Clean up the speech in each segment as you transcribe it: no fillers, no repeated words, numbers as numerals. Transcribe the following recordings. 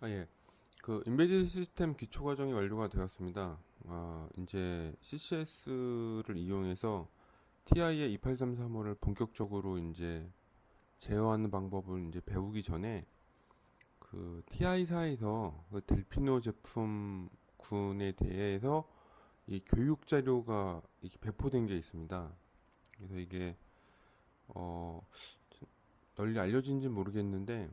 예. 그 인베디드 시스템 기초 과정이 완료가 되었습니다. 이제 CCS를 이용해서 TI의 28335를 본격적으로 이제 제어하는 방법을 이제 배우기 전에 그 TI사에서 그 델피노 제품군에 대해서 이 교육 자료가 이렇게 배포된 게 있습니다. 그래서 이게 어 널리 알려진지 모르겠는데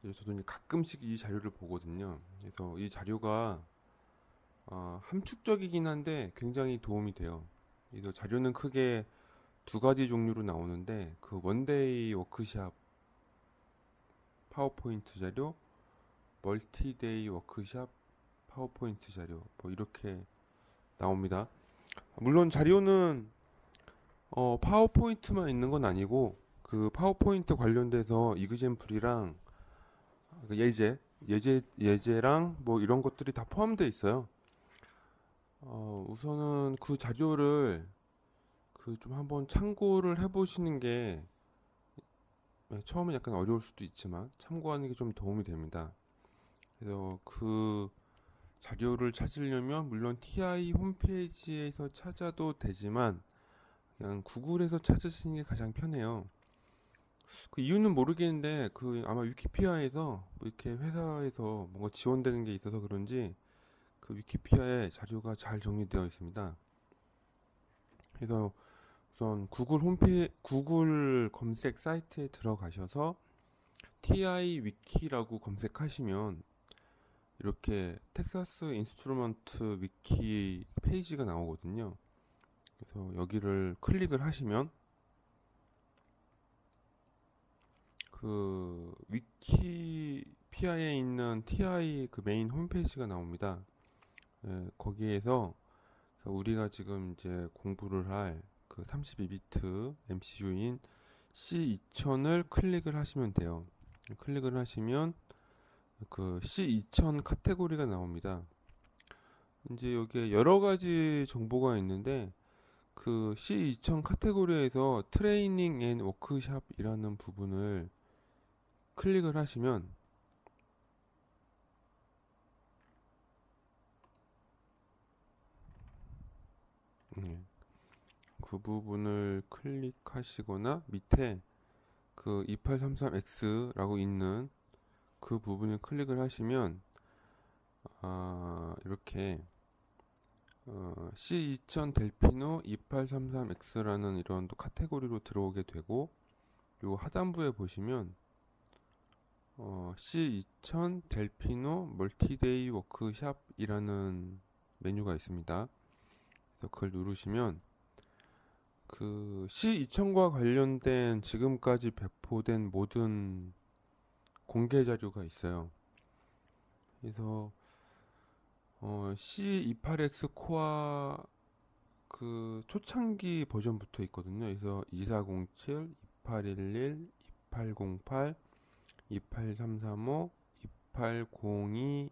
저도 이제 가끔씩 이 자료를 보거든요. 그래서 이 자료가 함축적이긴 한데 굉장히 도움이 돼요. 그래서 자료는 크게 두 가지 종류로 나오는데 그 원데이 워크샵 파워포인트 자료, 멀티데이 워크샵 파워포인트 자료 뭐 이렇게 나옵니다. 물론 자료는 파워포인트만 있는 건 아니고 그 파워포인트 관련돼서 이그젠플이랑 그 예제랑 뭐 이런 것들이 다 포함되어 있어요. 우선은 그 자료를 그 좀 한번 참고를 해보시는 게 처음엔 약간 어려울 수도 있지만 참고하는 게 좀 도움이 됩니다. 그래서 그 자료를 찾으려면 물론 TI 홈페이지에서 찾아도 되지만 그냥 구글에서 찾으시는 게 가장 편해요. 그 이유는 모르겠는데 그 아마 위키피디아에서 뭐 이렇게 회사에서 뭔가 지원되는 게 있어서 그런지 그 위키피디아에 자료가 잘 정리되어 있습니다. 그래서 우선 구글 검색 사이트에 들어가셔서 TI 위키라고 검색하시면 이렇게 텍사스 인스트루먼트 위키 페이지가 나오거든요. 그래서 여기를 클릭을 하시면 그 위키피아에 있는 TI 그 메인 홈페이지가 나옵니다. 거기에서 우리가 지금 이제 공부를 할 그 32비트 MCU인 C2000을 클릭을 하시면 돼요. 클릭을 하시면 그 C2000 카테고리가 나옵니다. 이제 여기에 여러 가지 정보가 있는데 그 C2000 카테고리에서 트레이닝 앤 워크샵이라는 부분을 클릭을 하시면 예, 그 부분을 클릭하시거나 밑에 그 2833X라고 있는 그 부분을 클릭을 하시면 이렇게 C2000 델피노 2833X라는 이런 또 카테고리로 들어오게 되고 요 하단부에 보시면 C2000 델피노 멀티데이 워크샵이라는 메뉴가 있습니다. 그래서 그걸 누르시면 그 C2000과 관련된 지금까지 배포된 모든 공개 자료가 있어요. 그래서 C28X 코어 그 초창기 버전부터 있거든요. 그래서 2407, 2811, 2808, 28335, 28027,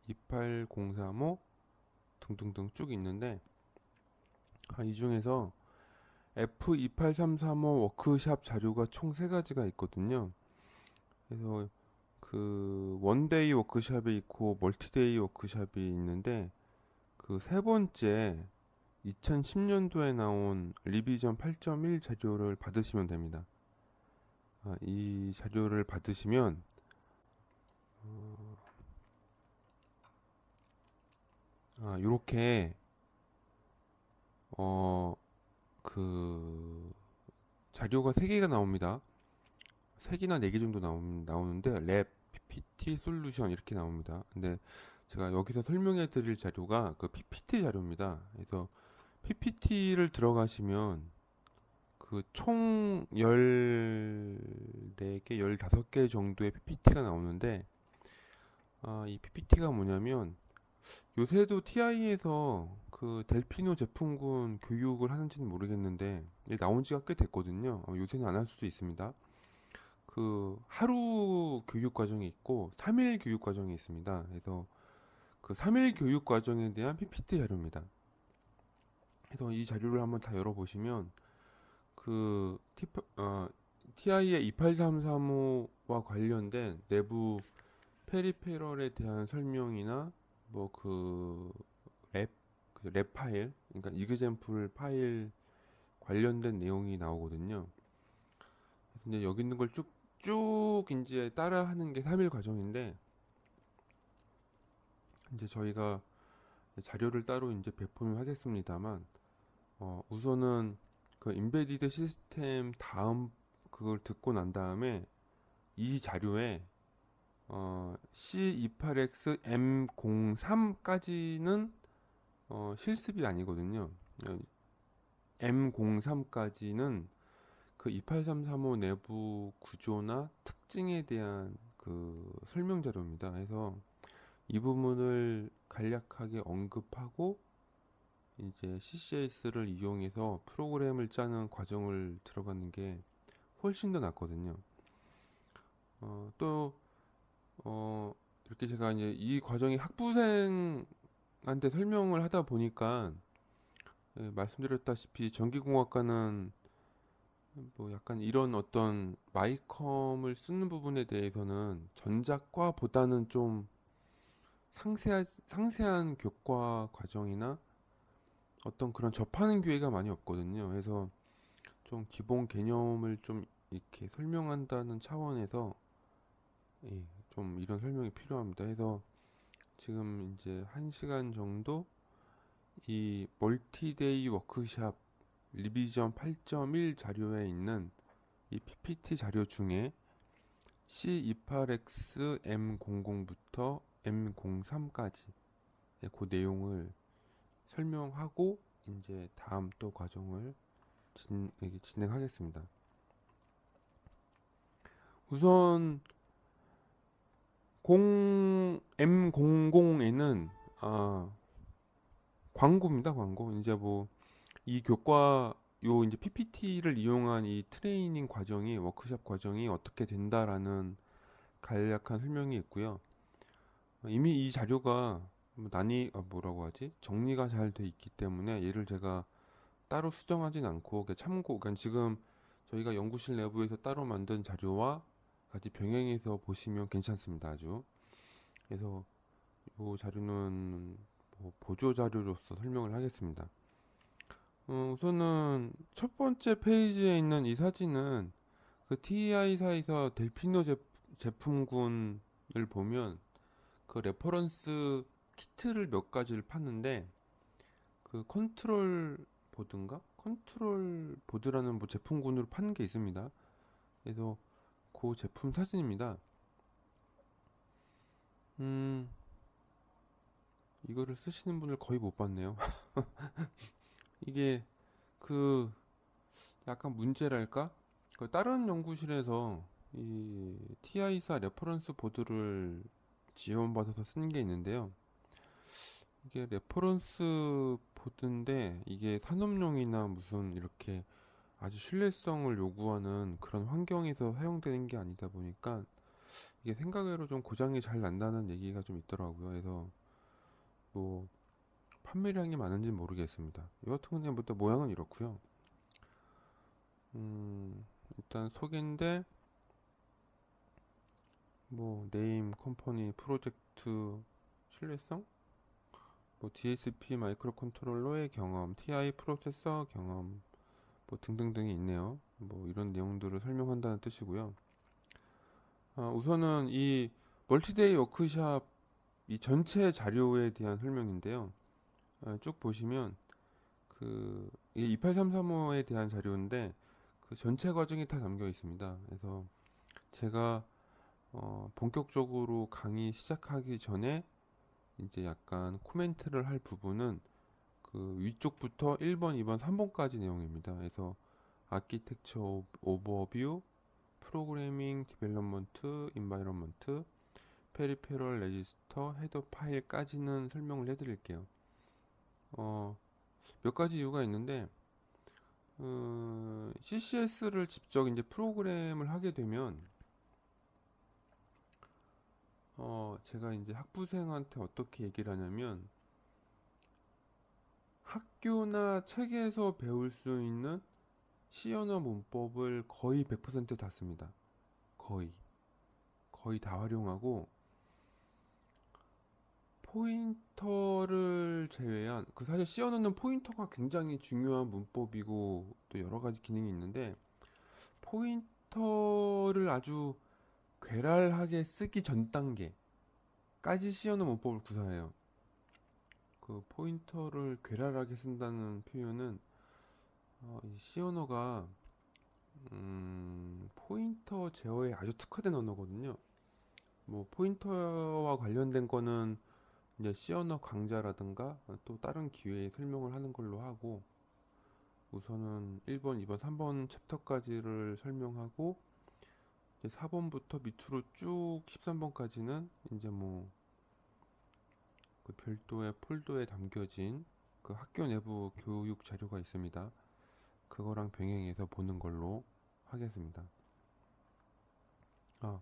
28035 등등등 쭉 있는데 이 중에서 F28335 워크샵 자료가 총 3가지가 있거든요. 그래서 그 원데이 워크샵이 있고 멀티데이 워크샵이 있는데 그 세 번째 2010년도에 나온 리비전 8.1 자료를 받으시면 됩니다. 이 자료를 받으시면 이렇게 그 자료가 3개가 나옵니다. 3개나 4개 정도 나오는데 랩, PPT, 솔루션 이렇게 나옵니다. 근데 제가 여기서 설명해 드릴 자료가 그 PPT 자료입니다. 그래서 PPT를 들어가시면 그 총 14개, 15개 정도의 PPT가 나오는데 이 PPT가 뭐냐면 요새도 TI에서 그 델피노 제품군 교육을 하는지는 모르겠는데 나온 지가 꽤 됐거든요. 요새는 안 할 수도 있습니다. 그 하루 교육 과정이 있고 3일 교육 과정이 있습니다. 그래서 그 3일 교육 과정에 대한 PPT 자료입니다. 그래서 이 자료를 한번 다 열어보시면 그 TI의 28335와 관련된 내부 페리페럴에 대한 설명이나 뭐 랩 파일, 그러니까 이그젠플 파일 관련된 내용이 나오거든요. 근데 여기 있는 걸 쭉쭉 이제 따라하는 게 3일 과정인데, 이제 저희가 자료를 따로 이제 배포를 하겠습니다만, 우선은 그 인베디드 시스템 다음 그걸 듣고 난 다음에 이 자료에 C28X M03까지는 실습이 아니거든요. M03까지는 그 28335 내부 구조나 특징에 대한 그 설명 자료입니다. 그래서 이 부분을 간략하게 언급하고 이제 CCS를 이용해서 프로그램을 짜는 과정을 들어가는 게 훨씬 더 낫거든요. 또 이렇게 제가 이제 이 과정이 학부생한테 설명을 하다 보니까, 말씀드렸다시피 전기공학과는 뭐 약간 이런 어떤 마이컴을 쓰는 부분에 대해서는 전작과보다는 좀 상세한 교과 과정이나 어떤 그런 접하는 기회가 많이 없거든요. 그래서 좀 기본 개념을 좀 이렇게 설명한다는 차원에서, 좀 이런 설명이 필요합니다. 그래서 지금 이제 1시간 정도 이 멀티데이 워크샵 리비전 8.1 자료에 있는 이 PPT 자료 중에 C28X M00부터 M03까지 그 내용을 설명하고 이제 다음 또 과정을 진행하겠습니다. 우선 M00에는 광고입니다. 광고. 이제 뭐 이 교과 요 이제 PPT를 이용한 이 트레이닝 과정이 워크샵 과정이 어떻게 된다라는 간략한 설명이 있고요. 이미 이 자료가 뭐라고 하지? 정리가 잘 돼 있기 때문에 얘를 제가 따로 수정하진 않고 그러니까 지금 저희가 연구실 내부에서 따로 만든 자료와 같이 병행해서 보시면 괜찮습니다. 아주. 그래서 이 자료는 뭐 보조 자료로서 설명을 하겠습니다. 우선은 첫 번째 페이지에 있는 이 사진은 그 TI사에서 델피노 제품군을 보면 그 레퍼런스 키트를 몇 가지를 팠는데, 그 컨트롤 보드인가? 컨트롤 보드라는 뭐 제품군으로 파는 게 있습니다. 그래서 그 제품 사진입니다. 이거를 쓰시는 분을 거의 못 봤네요. 이게 그 약간 문제랄까? 그 다른 연구실에서 이 TI사 레퍼런스 보드를 지원받아서 쓴 게 있는데요. 이게 레퍼런스 보드인데 이게 산업용이나 무슨 이렇게 아주 신뢰성을 요구하는 그런 환경에서 사용되는 게 아니다 보니까 이게 생각외로 좀 고장이 잘 난다는 얘기가 좀 있더라고요. 그래서 뭐 판매량이 많은지는 모르겠습니다. 이 같은 경우는 일단 모양은 이렇고요. 일단 소개인데 뭐 네임, 컴퍼니, 프로젝트, 신뢰성, 뭐 DSP 마이크로 컨트롤러의 경험, TI 프로세서 경험, 뭐 등등등이 있네요. 뭐 이런 내용들을 설명한다는 뜻이고요. 우선은 이 멀티데이 워크샵 이 전체 자료에 대한 설명인데요. 쭉 보시면 그 28335에 대한 자료인데 그 전체 과정이 다 담겨 있습니다. 그래서 제가 본격적으로 강의 시작하기 전에 이제 약간 코멘트를 할 부분은 그 위쪽부터 1번, 2번, 3번까지 내용입니다. 그래서 아키텍처 오버뷰, 프로그래밍 디벨롭먼트, 인바이러먼트, 페리페럴 레지스터, 헤더 파일까지는 설명을 해드릴게요. 몇 가지 이유가 있는데, CCS를 직접 이제 프로그램을 하게 되면, 제가 이제 학부생한테 어떻게 얘기를 하냐면, 학교나 책에서 배울 수 있는 C 언어 문법을 거의 100%다 씁니다. 거의 다 활용하고, 포인터를 제외한 그 사실 씌워넣는 포인터가 굉장히 중요한 문법이고 또 여러 가지 기능이 있는데 포인터를 아주 괴랄하게 쓰기 전 단계까지 씌워넣는 문법을 구사해요. 그 포인터를 괴랄하게 쓴다는 표현은 이 씌워넣어가 포인터 제어에 아주 특화된 언어거든요. 뭐 포인터와 관련된 거는 이제 C언어 강좌라든가 또 다른 기회에 설명을 하는 걸로 하고 우선은 1번, 2번, 3번 챕터까지를 설명하고 이제 4번부터 밑으로 쭉 13번까지는 이제 뭐 그 별도의 폴더에 담겨진 그 학교 내부 교육 자료가 있습니다. 그거랑 병행해서 보는 걸로 하겠습니다. 아,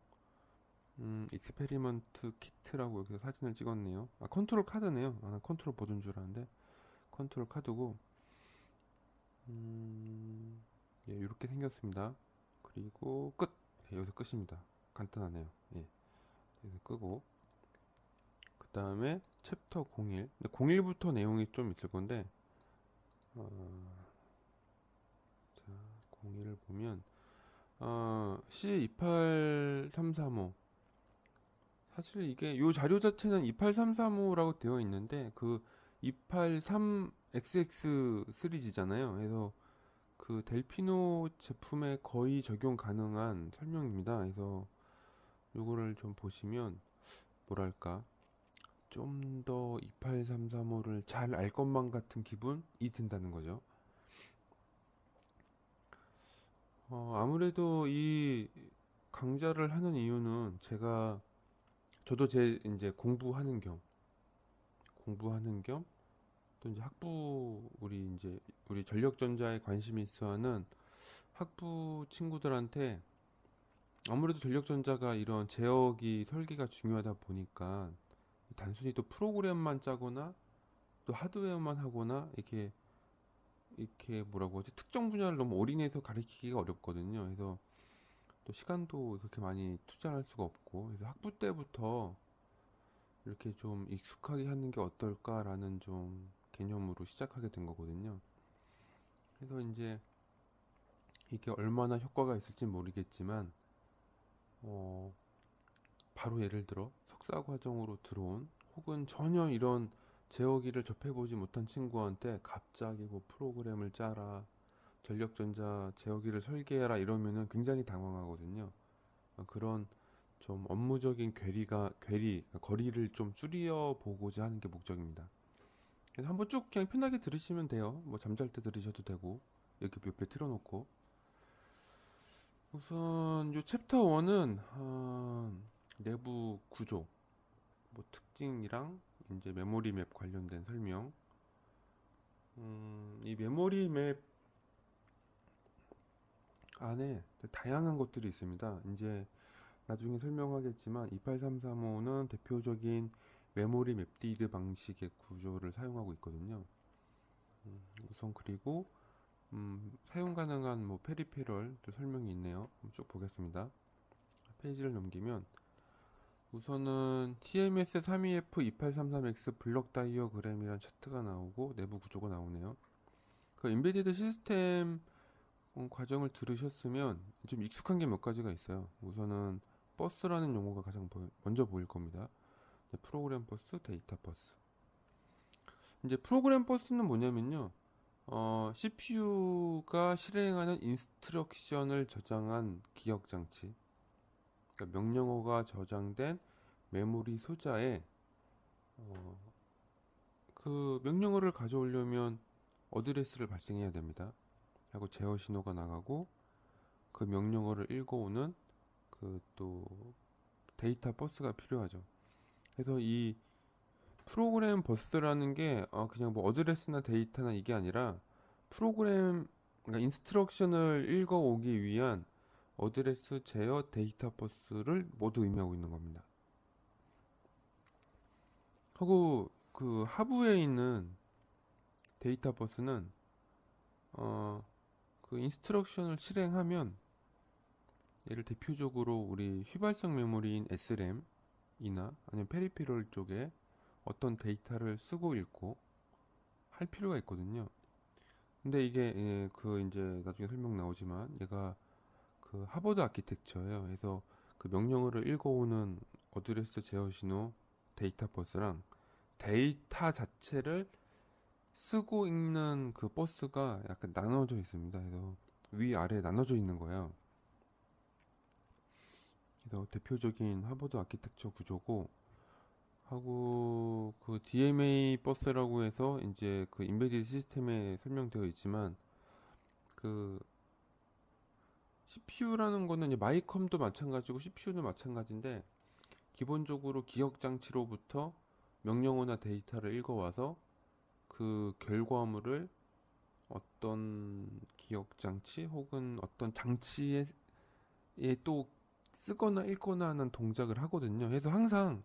익스페리먼트 키트라고 여기서 사진을 찍었네요. 아, 컨트롤 카드네요. 아, 나 컨트롤 보던 줄 알았는데 컨트롤 카드고 예, 이렇게 생겼습니다. 그리고 끝. 예, 여기서 끝입니다. 간단하네요. 예, 여기서 끄고 그 다음에 챕터 01. 01부터 내용이 좀 있을 건데 자, 01을 보면 C28335 사실 이게 요 자료 자체는 28335라고 되어 있는데 그 283XX 시리즈잖아요. 그래서 그 델피노 제품에 거의 적용 가능한 설명입니다. 그래서 요거를 좀 보시면 뭐랄까 좀 더 28335를 잘 알 것만 같은 기분이 든다는 거죠. 아무래도 이 강좌를 하는 이유는 저도 제 이제 공부하는 겸 또 이제 우리 전력전자에 관심이 있어하는 학부 친구들한테 아무래도 전력전자가 이런 제어기 설계가 중요하다 보니까 단순히 또 프로그램만 짜거나 또 하드웨어만 하거나 이렇게 뭐라고 하지 특정 분야를 너무 올인해서 가르치기가 어렵거든요. 그래서 또 시간도 그렇게 많이 투자할 수가 없고 그래서 학부 때부터 이렇게 좀 익숙하게 하는 게 어떨까라는 좀 개념으로 시작하게 된 거거든요. 그래서 이제 이게 얼마나 효과가 있을지 모르겠지만 어, 바로 예를 들어 석사 과정으로 들어온 혹은 전혀 이런 제어기를 접해보지 못한 친구한테 갑자기 뭐 프로그램을 짜라, 전력전자 제어기를 설계해라 이러면은 굉장히 당황하거든요. 그런 좀 업무적인 거리를 좀 줄여 보고자 하는 게 목적입니다. 그래서 한번 쭉 그냥 편하게 들으시면 돼요. 뭐 잠잘 때 들으셔도 되고 여기 옆에 틀어놓고 우선 요 챕터 1은 내부 구조, 뭐 특징이랑 이제 메모리 맵 관련된 설명. 이 메모리 맵 안에 다양한 것들이 있습니다. 이제 나중에 설명하겠지만 28335는 대표적인 메모리 맵디드 방식의 구조를 사용하고 있거든요. 우선 그리고 사용 가능한 뭐 페리페럴 설명이 있네요. 쭉 보겠습니다. 페이지를 넘기면 우선은 TMS32F2833X 블럭 다이어그램이란 차트가 나오고 내부 구조가 나오네요. 그 인베디드 시스템 과정을 들으셨으면 좀 익숙한 게 몇 가지가 있어요. 우선은 버스라는 용어가 가장 먼저 보일 겁니다. 프로그램 버스, 데이터 버스. 이제 프로그램 버스는 뭐냐면요. CPU가 실행하는 인스트럭션을 저장한 기억 장치. 그러니까 명령어가 저장된 메모리 소자에 어, 그 명령어를 가져오려면 어드레스를 발생해야 됩니다. 하고 제어 신호가 나가고 그 명령어를 읽어오는 그 또 데이터 버스가 필요하죠. 그래서 이 프로그램 버스라는 게 그냥 뭐 어드레스나 데이터나 이게 아니라 프로그램 그러니까 인스트럭션을 읽어오기 위한 어드레스 제어 데이터 버스를 모두 의미하고 있는 겁니다. 하고 그 하부에 있는 데이터 버스는 그 인스트럭션을 실행하면 얘를 대표적으로 우리 휘발성 메모리인 SRAM이나 아니면 페리페럴 쪽에 어떤 데이터를 쓰고 읽고 할 필요가 있거든요. 근데 이게 그 이제 나중에 설명 나오지만 얘가 그 하버드 아키텍처예요. 그래서 그 명령어를 읽어오는 어드레스 제어 신호 데이터 버스랑 데이터 자체를 쓰고 읽는 그 버스가 약간 나눠져 있습니다. 그래서 위아래 나눠져 있는 거예요. 그래서 대표적인 하버드 아키텍처 구조고 하고 그 DMA 버스라고 해서 이제 그 인베디드 시스템에 설명되어 있지만 그 CPU라는 거는 이제 마이컴도 마찬가지고 CPU도 마찬가지인데 기본적으로 기억 장치로부터 명령어나 데이터를 읽어와서 그 결과물을 어떤 기억 장치 혹은 어떤 장치에 또 쓰거나 읽거나 하는 동작을 하거든요. 그래서 항상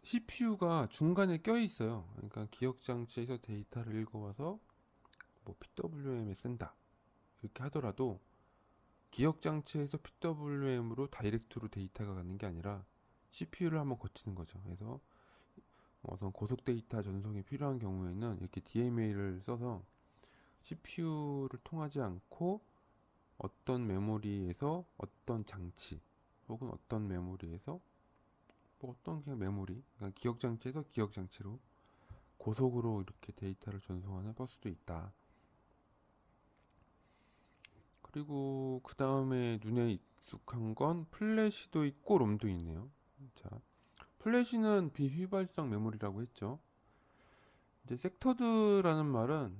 CPU가 중간에 껴 있어요. 그러니까 기억 장치에서 데이터를 읽어와서 뭐 PWM에 쓴다. 이렇게 하더라도 기억 장치에서 PWM으로 다이렉트로 데이터가 가는 게 아니라 CPU를 한번 거치는 거죠. 그래서 어떤 고속 데이터 전송이 필요한 경우에는 이렇게 DMA를 써서 CPU를 통하지 않고 어떤 메모리에서 어떤 장치 혹은 어떤 메모리에서 뭐 어떤 그냥 메모리, 그러니까 기억 장치에서 기억 장치로 고속으로 이렇게 데이터를 전송하는 버스도 있다. 그리고 그 다음에 눈에 익숙한 건 플래시도 있고 롬도 있네요. 자, 플래시는 비휘발성 메모리라고 했죠. 이제 섹터드라는 말은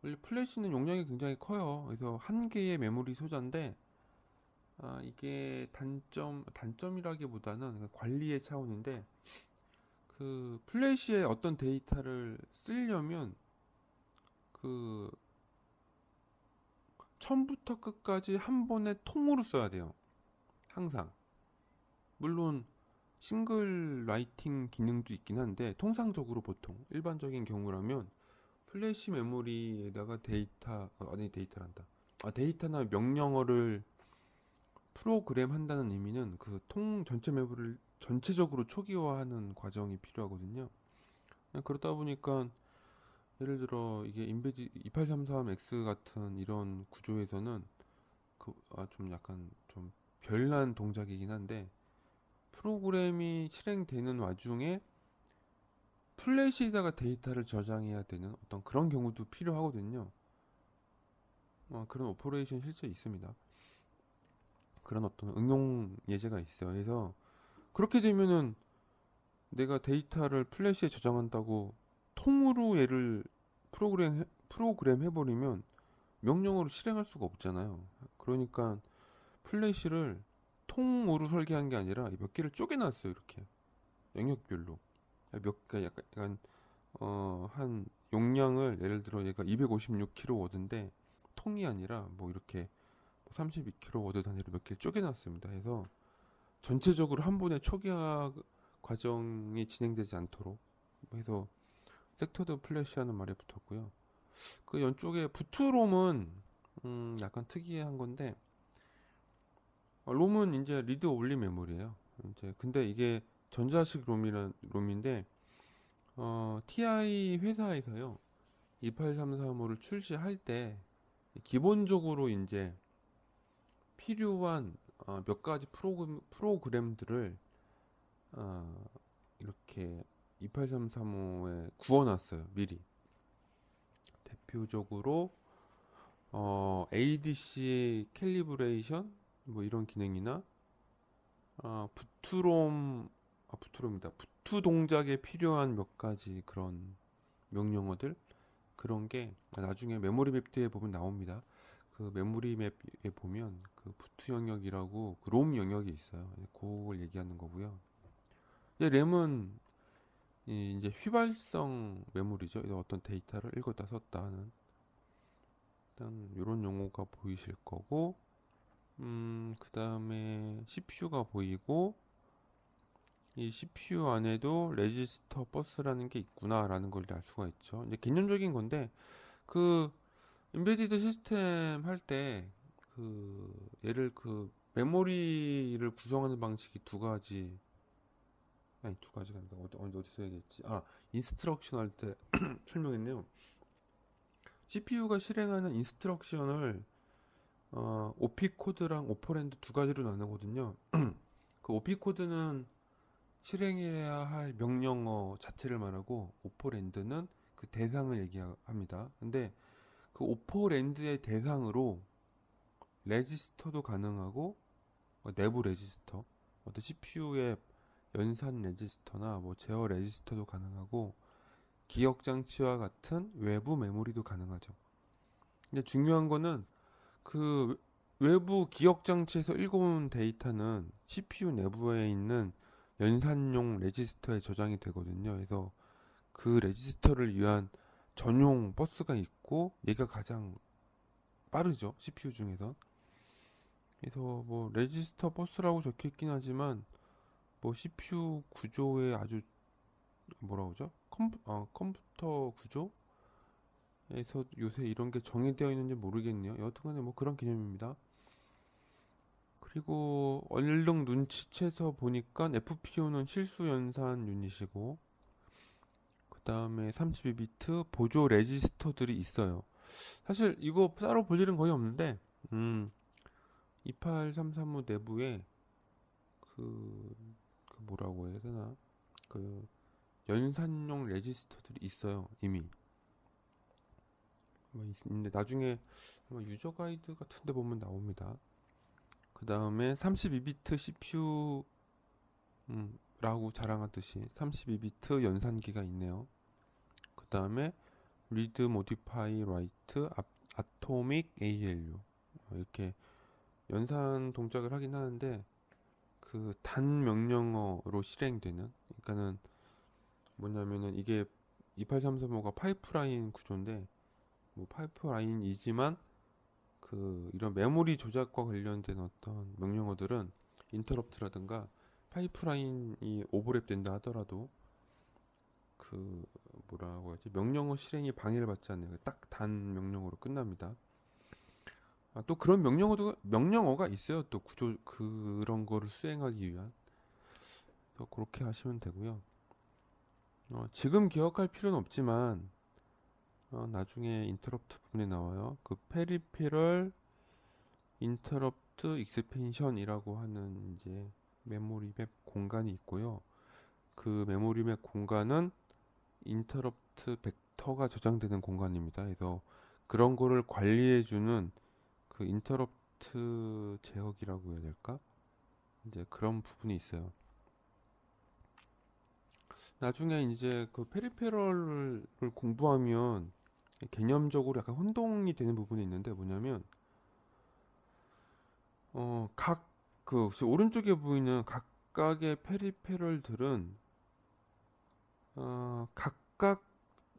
원래 플래시는 용량이 굉장히 커요. 그래서 한 개의 메모리 소자인데 이게 단점이라기보다는 관리의 차원인데 그 플래시에 어떤 데이터를 쓰려면 그 처음부터 끝까지 한 번에 통으로 써야 돼요. 항상. 물론 싱글 라이팅 기능도 있긴 한데 통상적으로 보통 일반적인 경우라면 플래시 메모리에다가 데이터란다. 데이터나 명령어를 프로그램 한다는 의미는 그 전체 메모리를 전체적으로 초기화하는 과정이 필요하거든요. 그러다 보니까 예를 들어 이게 인베디 2833X 같은 이런 구조에서는 좀 약간 좀 별난 동작이긴 한데 프로그램이 실행되는 와중에 플래시에다가 데이터를 저장해야 되는 어떤 그런 경우도 필요하거든요. 그런 오퍼레이션 실제 있습니다. 그런 어떤 응용 예제가 있어요. 그래서 그렇게 되면은 내가 데이터를 플래시에 저장한다고 통으로 얘를 프로그램 해버리면 명령어로 실행할 수가 없잖아요. 그러니까 플래시를 통으로 설계한 게 아니라 몇 개를 쪼개놨어요. 이렇게 영역별로 약간 한 용량을 예를 들어 얘가 256kW인데 통이 아니라 뭐 이렇게 32kW 단위로 몇 개를 쪼개놨습니다. 해서 전체적으로 한 번에 초기화 과정이 진행되지 않도록 해서 섹터드 플래시라는 말이 붙었고요. 그 연쪽에 부트롬은 약간 특이한 건데 롬은 이제 리드 올리 메모리예요. 이제 근데 이게 전자식 롬인데 TI 회사에서요 28335를 출시할 때 기본적으로 이제 필요한 몇 가지 프로그램들을 이렇게 28335에 구워놨어요 미리. 대표적으로 ADC 캘리브레이션 뭐 이런 기능이나 부트롬이다. 부트 동작에 필요한 몇 가지 그런 명령어들 그런 게 나중에 메모리 맵 뒤에 보면 나옵니다. 그 메모리 맵에 보면 그 부트 영역이라고 그 롬 영역이 있어요. 그걸 얘기하는 거고요. 램은 이제 휘발성 메모리죠. 어떤 데이터를 읽었다 썼다 하는 일단 이런 용어가 보이실 거고 그 다음에 CPU가 보이고 이 CPU 안에도 레지스터 버스라는 게 있구나라는 걸 알 수가 있죠. 이제 개념적인 건데 그 인베디드 시스템 할 때 그 얘를 그 메모리를 구성하는 방식이 두 가지 아니 두 가지가 아니라 어디서 얘기했지? 인스트럭션 할 때 설명했네요. CPU가 실행하는 인스트럭션을 OP 코드랑 오퍼랜드 두 가지로 나누거든요. 그 OP 코드는 실행해야 할 명령어 자체를 말하고 오퍼랜드는 그 대상을 얘기합니다. 근데 그 오퍼랜드의 대상으로 레지스터도 가능하고 내부 레지스터, 어떤 CPU의 연산 레지스터나 뭐 제어 레지스터도 가능하고 기억 장치와 같은 외부 메모리도 가능하죠. 근데 중요한 거는 그 외부 기억 장치에서 읽어온 데이터는 CPU 내부에 있는 연산용 레지스터에 저장이 되거든요. 그래서 그 레지스터를 위한 전용 버스가 있고 얘가 가장 빠르죠. CPU 중에서. 그래서 뭐 레지스터 버스라고 적혀 있긴 하지만 뭐 CPU 구조의 아주 뭐라 그러죠? 컴퓨터 구조에서 요새 이런 게 정의되어 있는지 모르겠네요. 여튼간에 뭐 그런 개념입니다. 그리고 얼른 눈치채서 보니까 FPU는 실수 연산 유닛이고 그 다음에 32비트 보조 레지스터들이 있어요. 사실 이거 따로 볼 일은 거의 없는데 28335 내부에 그, 그 뭐라고 해야 되나 그 연산용 레지스터들이 있어요 이미. 뭐 있는데 나중에 아마 유저 가이드 같은 데 보면 나옵니다. 그 다음에 32비트 CPU 라고 자랑하듯이 32비트 연산기가 있네요. 그 다음에 read, modify, write, atomic ALU 이렇게 연산 동작을 하긴 하는데 그 단 명령어로 실행되는, 그러니까는 뭐냐면은 이게 28335가 파이프라인 구조인데 뭐 파이프라인이지만 그 이런 메모리 조작과 관련된 어떤 명령어들은 인터럽트라든가 파이프라인이 오버랩 된다 하더라도 그 뭐라고 하지, 명령어 실행이 방해를 받지 않는 딱 단 명령어로 끝납니다. 또 그런 명령어가 있어요. 또 구조 그런 거를 수행하기 위한. 그래서 그렇게 하시면 되고요. 지금 기억할 필요는 없지만 나중에 인터럽트 부분에 나와요. 그 페리페럴 인터럽트 익스펜션이라고 하는 이제 메모리 맵 공간이 있고요. 그 메모리 맵 공간은 인터럽트 벡터가 저장되는 공간입니다. 그래서 그런 거를 관리해주는 그 인터럽트 제어기라고 해야 될까? 이제 그런 부분이 있어요. 나중에 이제 그 페리페럴을 공부하면 개념적으로 약간 혼동이 되는 부분이 있는데 뭐냐면 각 그 오른쪽에 보이는 각각의 페리페럴들은 각각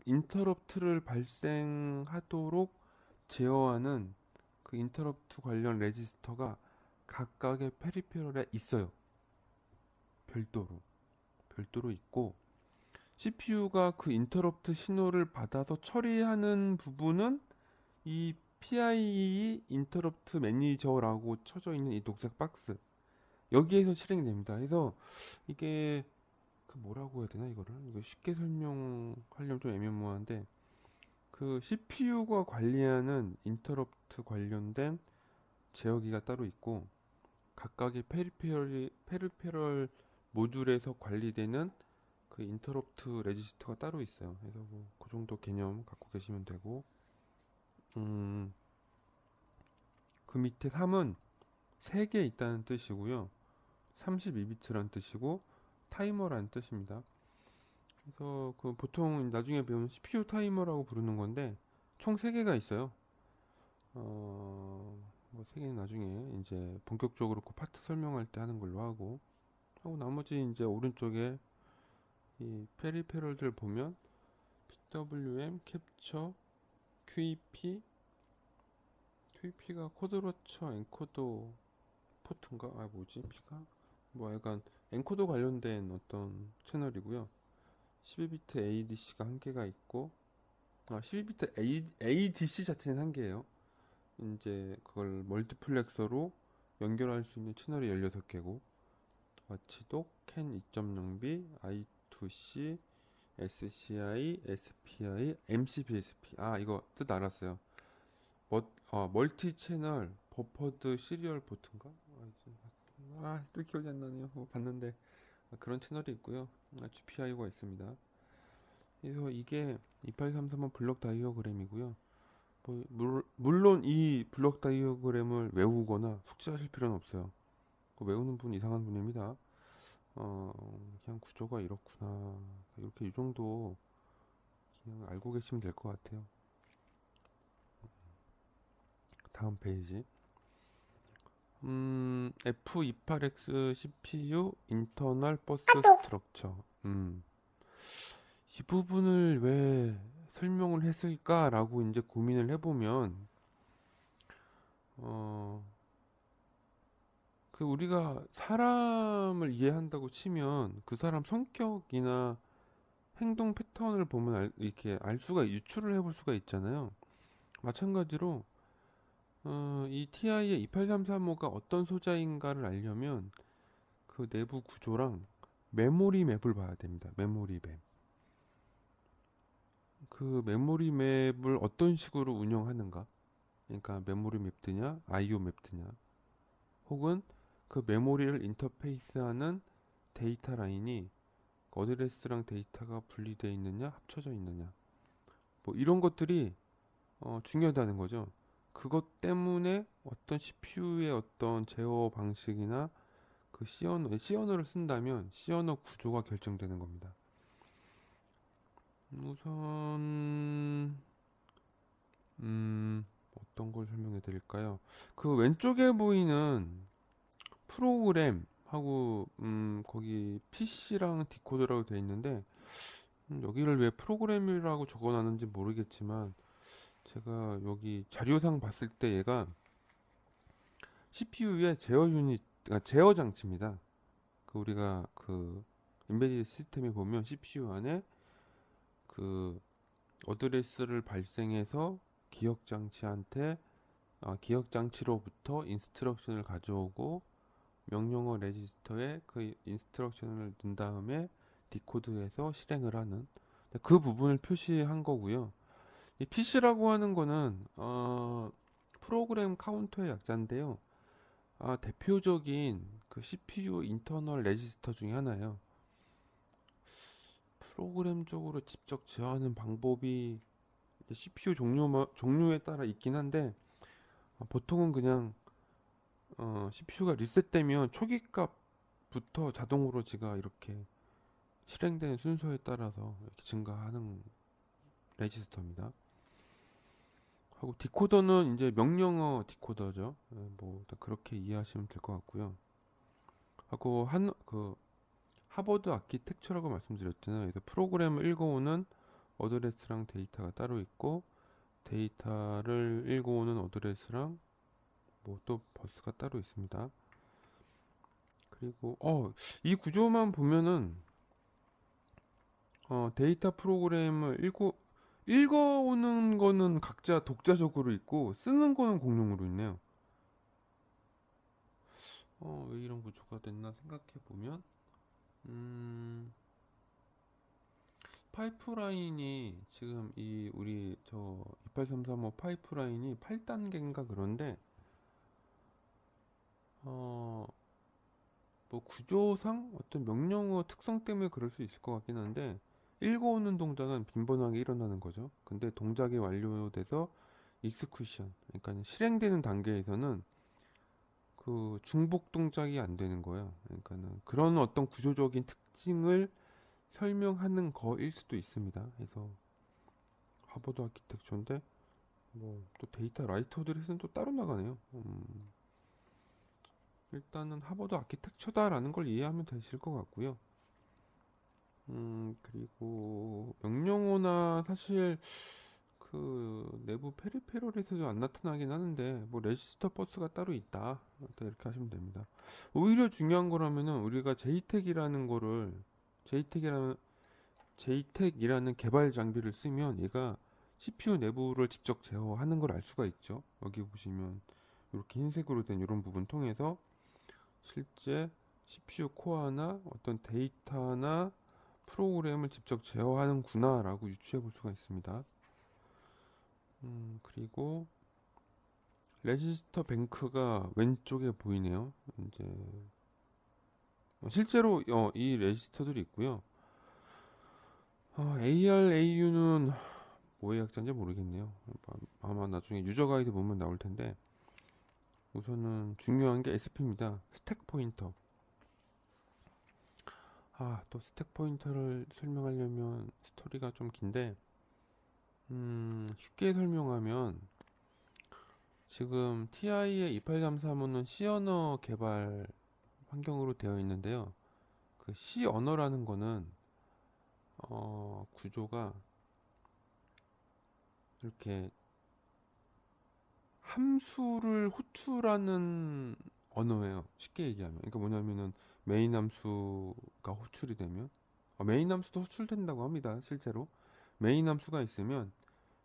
인터럽트를 발생하도록 제어하는 그 인터럽트 관련 레지스터가 각각의 페리페럴에 있어요. 별도로 있고 CPU가 그 인터럽트 신호를 받아서 처리하는 부분은 이 PIE 인터럽트 매니저라고 쳐져 있는 이 녹색 박스 여기에서 실행이 됩니다. 그래서 이게 그 뭐라고 해야 되나 이거를 이거 쉽게 설명하려면 좀 애매모호한데 그 CPU가 관리하는 인터럽트 관련된 제어기가 따로 있고 각각의 페리페럴 모듈에서 관리되는 그 인터럽트 레지스터가 따로 있어요. 그래서 뭐 그 정도 개념 갖고 계시면 되고 음, 그 밑에 3은 3개 있다는 뜻이고요. 32비트란 뜻이고 타이머란 뜻입니다. 그래서 그 보통 나중에 배우는 CPU 타이머라고 부르는 건데 총 3개가 있어요. 뭐 3개는 나중에 이제 본격적으로 그 파트 설명할 때 하는 걸로 하고 나머지 이제 오른쪽에 이 페리페럴들 보면 PWM, 캡처, QEP가 코드로처 엔코더 포트인가? 뭐지? P가? 뭐 약간 엔코더 관련된 어떤 채널이고요. 12비트 ADC가 한 개가 있고 12비트 ADC 자체는 한 개예요. 이제 그걸 멀티플렉서로 연결할 수 있는 채널이 16개고 와치독, 캔 2.0B, I2C, SCI, SPI, MCBSP. 아, 이거 뜻 알았어요. 멀티 채널 버퍼드 시리얼 포트인가? 또 기억이 안 나네요. 봤는데 그런 채널이 있고요. GPIO가 있습니다. 그래서 이게 2833은 블록 다이어그램이고요. 물론 이 블록 다이어그램을 외우거나 숙지하실 필요는 없어요. 외우는 분 이상한 분입니다. 그냥 구조가 이렇구나. 이렇게 이 정도 그냥 알고 계시면 될 것 같아요. 다음 페이지. F28X CPU 인터널 버스 스트럭처. 이 부분을 왜 설명을 했을까라고 이제 고민을 해보면, 어, 우리가 사람을 이해한다고 치면 그 사람 성격이나 행동 패턴을 보면 이렇게 알 수가, 유추를 해볼 수가 있잖아요. 마찬가지로, 이 TI의 28335가 어떤 소자인가를 알려면 그 내부 구조랑 메모리 맵을 봐야 됩니다. 메모리 맵. 그 메모리 맵을 어떤 식으로 운영하는가? 그러니까 메모리 맵드냐, IO 맵드냐, 혹은 그 메모리를 인터페이스하는 데이터 라인이 어드레스랑 데이터가 분리되어 있느냐, 합쳐져 있느냐, 뭐 이런 것들이 중요하다는 거죠. 그것 때문에 어떤 CPU의 어떤 제어 방식이나 그 C 언어를 쓴다면 C 언어 구조가 결정되는 겁니다. 우선 어떤 걸 설명해 드릴까요? 그 왼쪽에 보이는 프로그램하고 거기 PC랑 디코더라고 되어 있는데 여기를 왜 프로그램이라고 적어놨는지 모르겠지만 제가 여기 자료상 봤을 때 얘가 CPU의 제어 유닛, 그러니까 제어 장치입니다. 그 우리가 그 인베디드 시스템에 보면 CPU 안에 그 어드레스를 발생해서 기억 장치한테 기억 장치로부터 인스트럭션을 가져오고 명령어 레지스터에 그 인스트럭션을 넣은 다음에 디코드해서 실행을 하는 그 부분을 표시한 거고요. 이 PC라고 하는 거는 프로그램 카운터의 약자인데요. 대표적인 그 CPU 인터널 레지스터 중에 하나예요. 프로그램적으로 직접 제어하는 방법이 CPU 종류에 따라 있긴 한데 보통은 그냥 CPU가 리셋되면 초기 값부터 자동으로 지가 이렇게 실행되는 순서에 따라서 이렇게 증가하는 레지스터입니다. 하고 디코더는 이제 명령어 디코더죠. 뭐 일단 그렇게 이해하시면 될 것 같고요. 하고 하버드 아키텍처라고 말씀드렸잖아요. 그래서 프로그램을 읽어오는 어드레스랑 데이터가 따로 있고 데이터를 읽어오는 어드레스랑 뭐 또 버스가 따로 있습니다. 그리고 이 구조만 보면은 데이터 프로그램을 읽어오는 거는 각자 독자적으로 있고 쓰는 거는 공용으로 있네요. 왜 이런 구조가 됐나 생각해 보면 파이프라인이 지금 우리 저 28335 파이프라인이 8단계인가 그런데 어, 뭐 구조상 어떤 명령어 특성 때문에 그럴 수 있을 것 같긴 한데 읽어오는 동작은 빈번하게 일어나는 거죠. 근데 동작이 완료돼서 익스큐션, 그러니까 실행되는 단계에서는 그 중복 동작이 안 되는 거예요. 그러니까는 그런 어떤 구조적인 특징을 설명하는 거일 수도 있습니다. 그래서 하버드 아키텍처인데 뭐 또 데이터 라이터 어드레스는 또 따로 나가네요. 일단은 하버드 아키텍처다라는 걸 이해하면 되실 것 같고요. 그리고 명령어나 사실 그 내부 페리페럴에서도 안 나타나긴 하는데 뭐 레지스터 버스가 따로 있다 이렇게 하시면 됩니다. 오히려 중요한 거라면은 우리가 JTAG이라는 개발 장비를 쓰면 얘가 CPU 내부를 직접 제어하는 걸 알 수가 있죠. 여기 보시면 이렇게 흰색으로 된 이런 부분 통해서 실제 CPU 코어나 어떤 데이터나 프로그램을 직접 제어하는구나 라고 유추해 볼 수가 있습니다. 그리고 레지스터 뱅크가 왼쪽에 보이네요. 이제 실제로 이 레지스터들이 있고요. AR, AU는 뭐의 약자인지 모르겠네요. 아마 나중에 유저 가이드 보면 나올 텐데 우선은 중요한 게 SP입니다. 스택 포인터. 또 스택 포인터를 설명하려면 스토리가 좀 긴데 쉽게 설명하면 지금 TI의 2833은 C 언어 개발 환경으로 되어 있는데요. 그 C 언어라는 거는 구조가 이렇게 함수를 호출하는 언어예요. 쉽게 얘기하면. 그러니까 뭐냐면은 메인 함수가 호출이 되면 메인 함수도 호출된다고 합니다. 실제로. 메인 함수가 있으면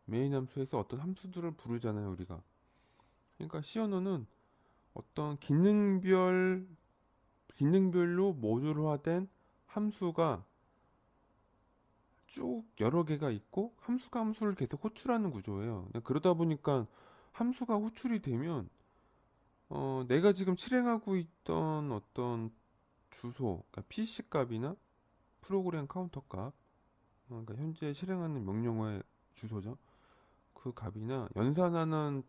메인 함수에서 어떤 함수들을 부르잖아요, 우리가. 그러니까 C 언어는 어떤 기능별로 모듈화된 함수가 쭉 여러 개가 있고 함수가 함수를 계속 호출하는 구조예요. 그러다 보니까 함수가 호출이 되면 내가 지금 실행하고 있던 어떤 주소, 그러니까 PC 값이나 프로그램 카운터 값, 그러니까 현재 실행하는 명령어의 주소죠. 그 값이나 연산하는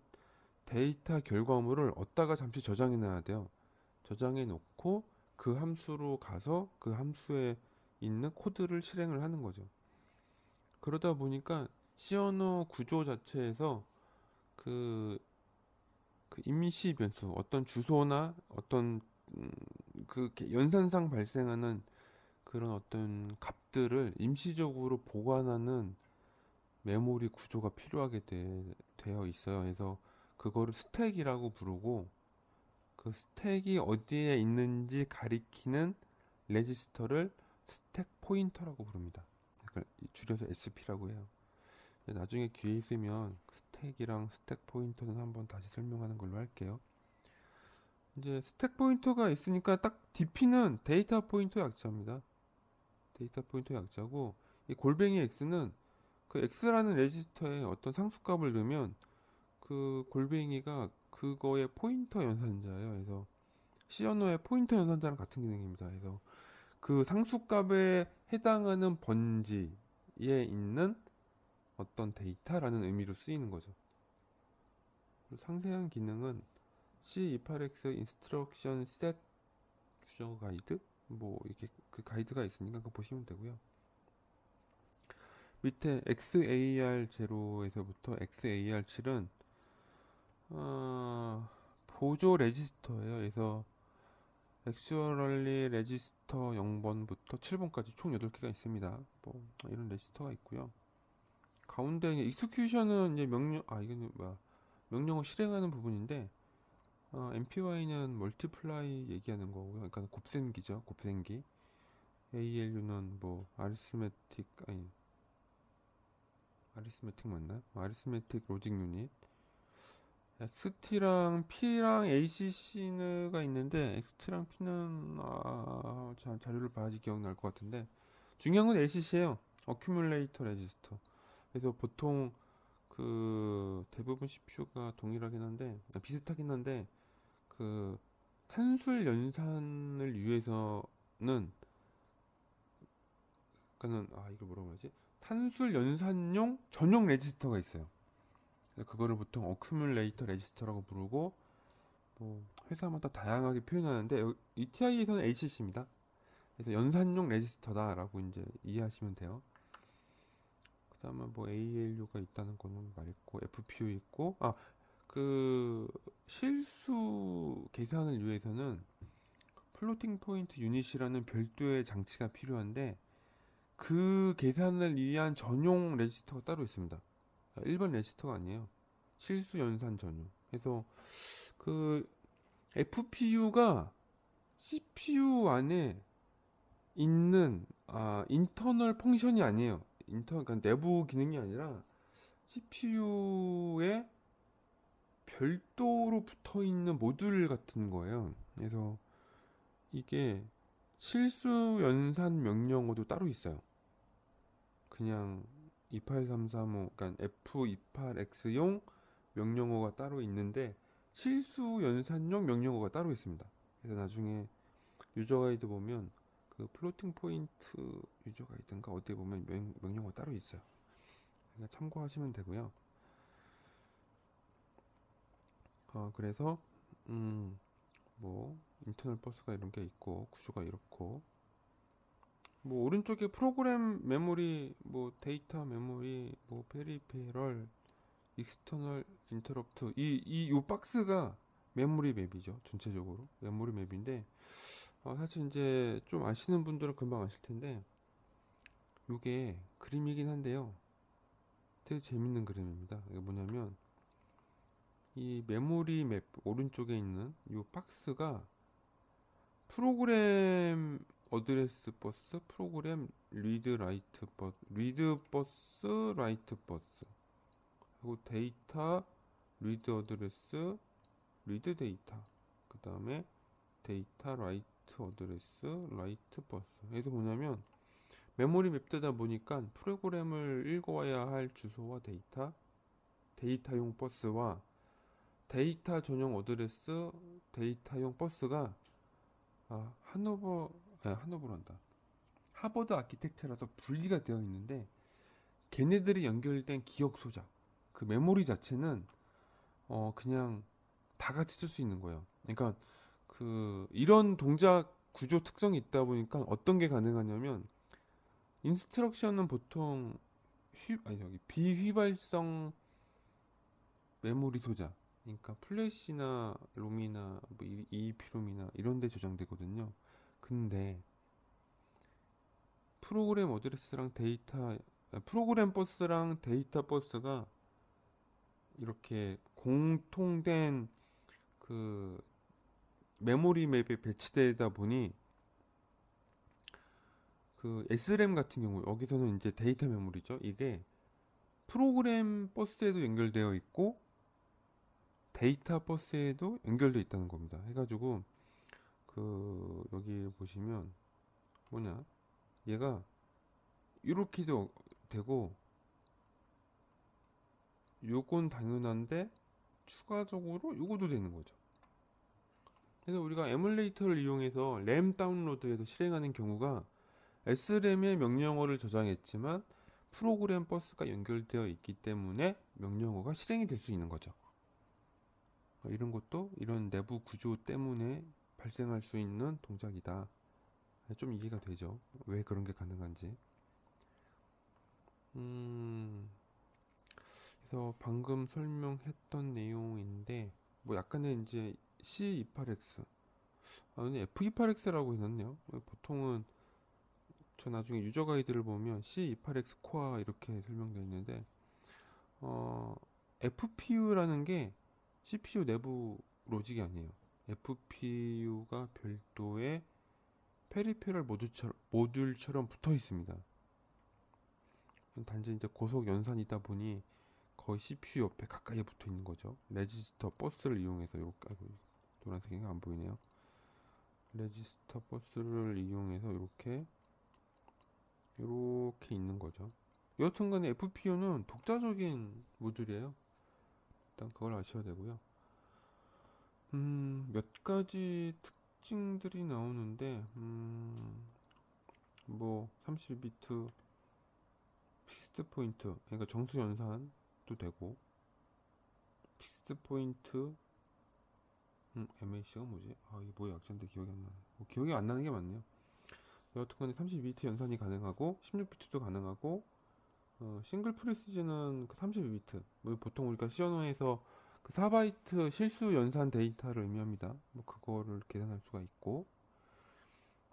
데이터 결과물을 얻다가 잠시 저장해 놔야 돼요. 저장해 놓고 그 함수로 가서 그 함수에 있는 코드를 실행을 하는 거죠. 그러다 보니까 C 언어 구조 자체에서 그, 그 임시 변수, 어떤 주소나 어떤 그 연산상 발생하는 그런 어떤 값들을 임시적으로 보관하는 메모리 구조가 필요하게 되어 있어요. 그래서 그거를 스택이라고 부르고 그 스택이 어디에 있는지 가리키는 레지스터를 스택 포인터라고 부릅니다. 그러니까 줄여서 SP라고 해요. 나중에 기회 있으면 스택이랑 스택 포인터는 한번 다시 설명하는 걸로 할게요. 이제 스택 포인터가 있으니까 딱 DP는 데이터 포인터 약자입니다. 데이터 포인터 약자고 이 골뱅이 X는 그 X라는 레지스터에 어떤 상수값을 넣으면 그 골뱅이가 그거의 포인터 연산자예요. 그래서 C 언어의 포인터 연산자랑 같은 기능입니다. 그래서 그 상수값에 해당하는 번지에 있는 어떤 데이터라는 의미로 쓰이는 거죠. 상세한 기능은 C28X 인스트럭션 셋 유저 가이드 뭐 이렇게 그 가이드가 있으니까 그거 보시면 되고요. 밑에 XAR0에서부터 XAR7은 보조 레지스터예요. 그래서 액츄얼리 레지스터 0번부터 7번까지 총 8개가 있습니다. 뭐 이런 레지스터가 있고요. 가운데 익스큐션은 이제 이거는 뭐야? 명령어 실행하는 부분인데 MPY는 멀티플라이 얘기하는 거고요. 그러니까 곱셈기죠. 곱셈기. ALU는 뭐 아리스메틱 맞나? 아리스메틱 로직 유닛. XT랑 P랑 ACC가 있는데 XT랑 P는 자료를 봐야지 기억날 것 같은데 중요한 건 ACC예요. 어큐뮬레이터 레지스터. 그래서 보통 그 대부분 CPU가 동일하긴 한데 비슷하긴 한데 그 산술 연산을 위해서는 그러니까는 이거 뭐라고 그러지? 산술 연산용 전용 레지스터가 있어요. 그거를 보통 어큐뮬레이터 레지스터라고 부르고 뭐 회사마다 다양하게 표현하는데 ETI에서는 ACC입니다. 그래서 연산용 레지스터다라고 이제 이해하시면 돼요. 그다음에 뭐 ALU가 있다는 거는 말했고 FPU 있고 그 실수 계산을 위해서는 플로팅 포인트 유닛이라는 별도의 장치가 필요한데 그 계산을 위한 전용 레지스터가 따로 있습니다. 일반 레지스터가 아니에요. 실수 연산 전용. 그래서 그 FPU가 CPU 안에 있는 인터널 펑션이 아니에요. 그러니까 내부 기능이 아니라 CPU에 별도로 붙어 있는 모듈 같은 거예요. 그래서 이게 실수 연산 명령어도 따로 있어요. 그냥 28335, 그러니까 F28X용 명령어가 따로 있는데 실수 연산용 명령어가 따로 있습니다. 그래서 나중에 유저 가이드 보면 그 플로팅 포인트 유저 가이드인가 어디에 보면 명령어가 따로 있어요. 그러니까 참고하시면 되고요. 그래서 뭐 인터널 버스가 이런 게 있고 구조가 이렇고 뭐 오른쪽에 프로그램 메모리, 뭐 데이터 메모리, 뭐 페리페럴, 익스터널 인터럽트, 요 박스가 메모리 맵이죠. 전체적으로 메모리 맵인데 사실 이제 좀 아시는 분들은 금방 아실 텐데 요게 그림이긴 한데요. 되게 재밌는 그림입니다. 이게 뭐냐면 이 메모리 맵 오른쪽에 있는 요 박스가 프로그램 어드레스 버스, 프로그램 리드 라이트 버스, 리드 버스, 라이트 버스, 그리고 데이터 리드 어드레스, 리드 데이터, 그 다음에 데이터 라이트 어드레스, 라이트 버스. 이게 뭐냐면 메모리 맵되다 보니까 프로그램을 읽어와야 할 주소와 데이터, 데이터용 버스와 데이터 전용 어드레스, 데이터용 버스가 하노버란다. 하버드 아키텍처라서 분리가 되어 있는데 걔네들이 연결된 기억 소자, 그 메모리 자체는 그냥 다 같이 쓸 수 있는 거예요. 그러니까 그 이런 동작 구조 특성이 있다 보니까 어떤 게 가능하냐면 인스트럭션은 보통 비휘발성 메모리 소자, 그러니까 플래시나 롬이나 뭐 EEP롬이나 이런 데 저장되거든요. 근데 프로그램 어드레스랑 프로그램 버스랑 데이터 버스가 이렇게 공통된 그 메모리 맵에 배치되다 보니 그 SRAM 같은 경우 여기서는 이제 데이터 메모리죠. 이게 프로그램 버스에도 연결되어 있고 데이터 버스에도 연결되어 있다는 겁니다. 해가지고 그 여기 보시면 뭐냐, 얘가 이렇게도 되고 요건 당연한데 추가적으로 요것도 되는 거죠. 그래서 우리가 에뮬레이터를 이용해서 램 다운로드해서 실행하는 경우가 SRAM의 명령어를 저장했지만 프로그램 버스가 연결되어 있기 때문에 명령어가 실행이 될 수 있는 거죠. 이런 것도 이런 내부 구조 때문에 발생할 수 있는 동작이다. 좀 이해가 되죠? 왜 그런 게 가능한지. 그래서 방금 설명했던 내용인데 뭐 약간의 이제 C28X, 근데 F28X라고 해놨네요. 보통은 저 나중에 유저 가이드를 보면 C28X 코어 이렇게 설명되어 있는데 FPU라는 게 CPU 내부 로직이 아니에요. FPU가 별도의 페리페럴 모듈처럼 붙어 있습니다. 단지 이제 고속 연산이다 보니 거의 CPU 옆에 가까이 붙어 있는 거죠. 레지스터 버스를 이용해서 이렇게, 아이고, 노란색이 안 보이네요. 레지스터 버스를 이용해서 이렇게 있는 거죠. 여하튼간에 FPU는 독자적인 모듈이에요. 일단 그걸 아셔야 되고요. 몇 가지 특징들이 나오는데, 뭐 32비트 픽스드 포인트, 그러니까 정수 연산도 되고, 픽스드 포인트, MAC가 뭐지? 이게 뭐야, 약자인데 기억이 안 나네. 기억이 안 나는 게 맞네요. 여하튼간에 32비트 연산이 가능하고 16비트도 가능하고, 싱글 프리시즌은 그 32비트, 뭐 보통 우리가 시언어에서 그 4바이트 실수 연산 데이터를 의미합니다. 뭐 그거를 계산할 수가 있고,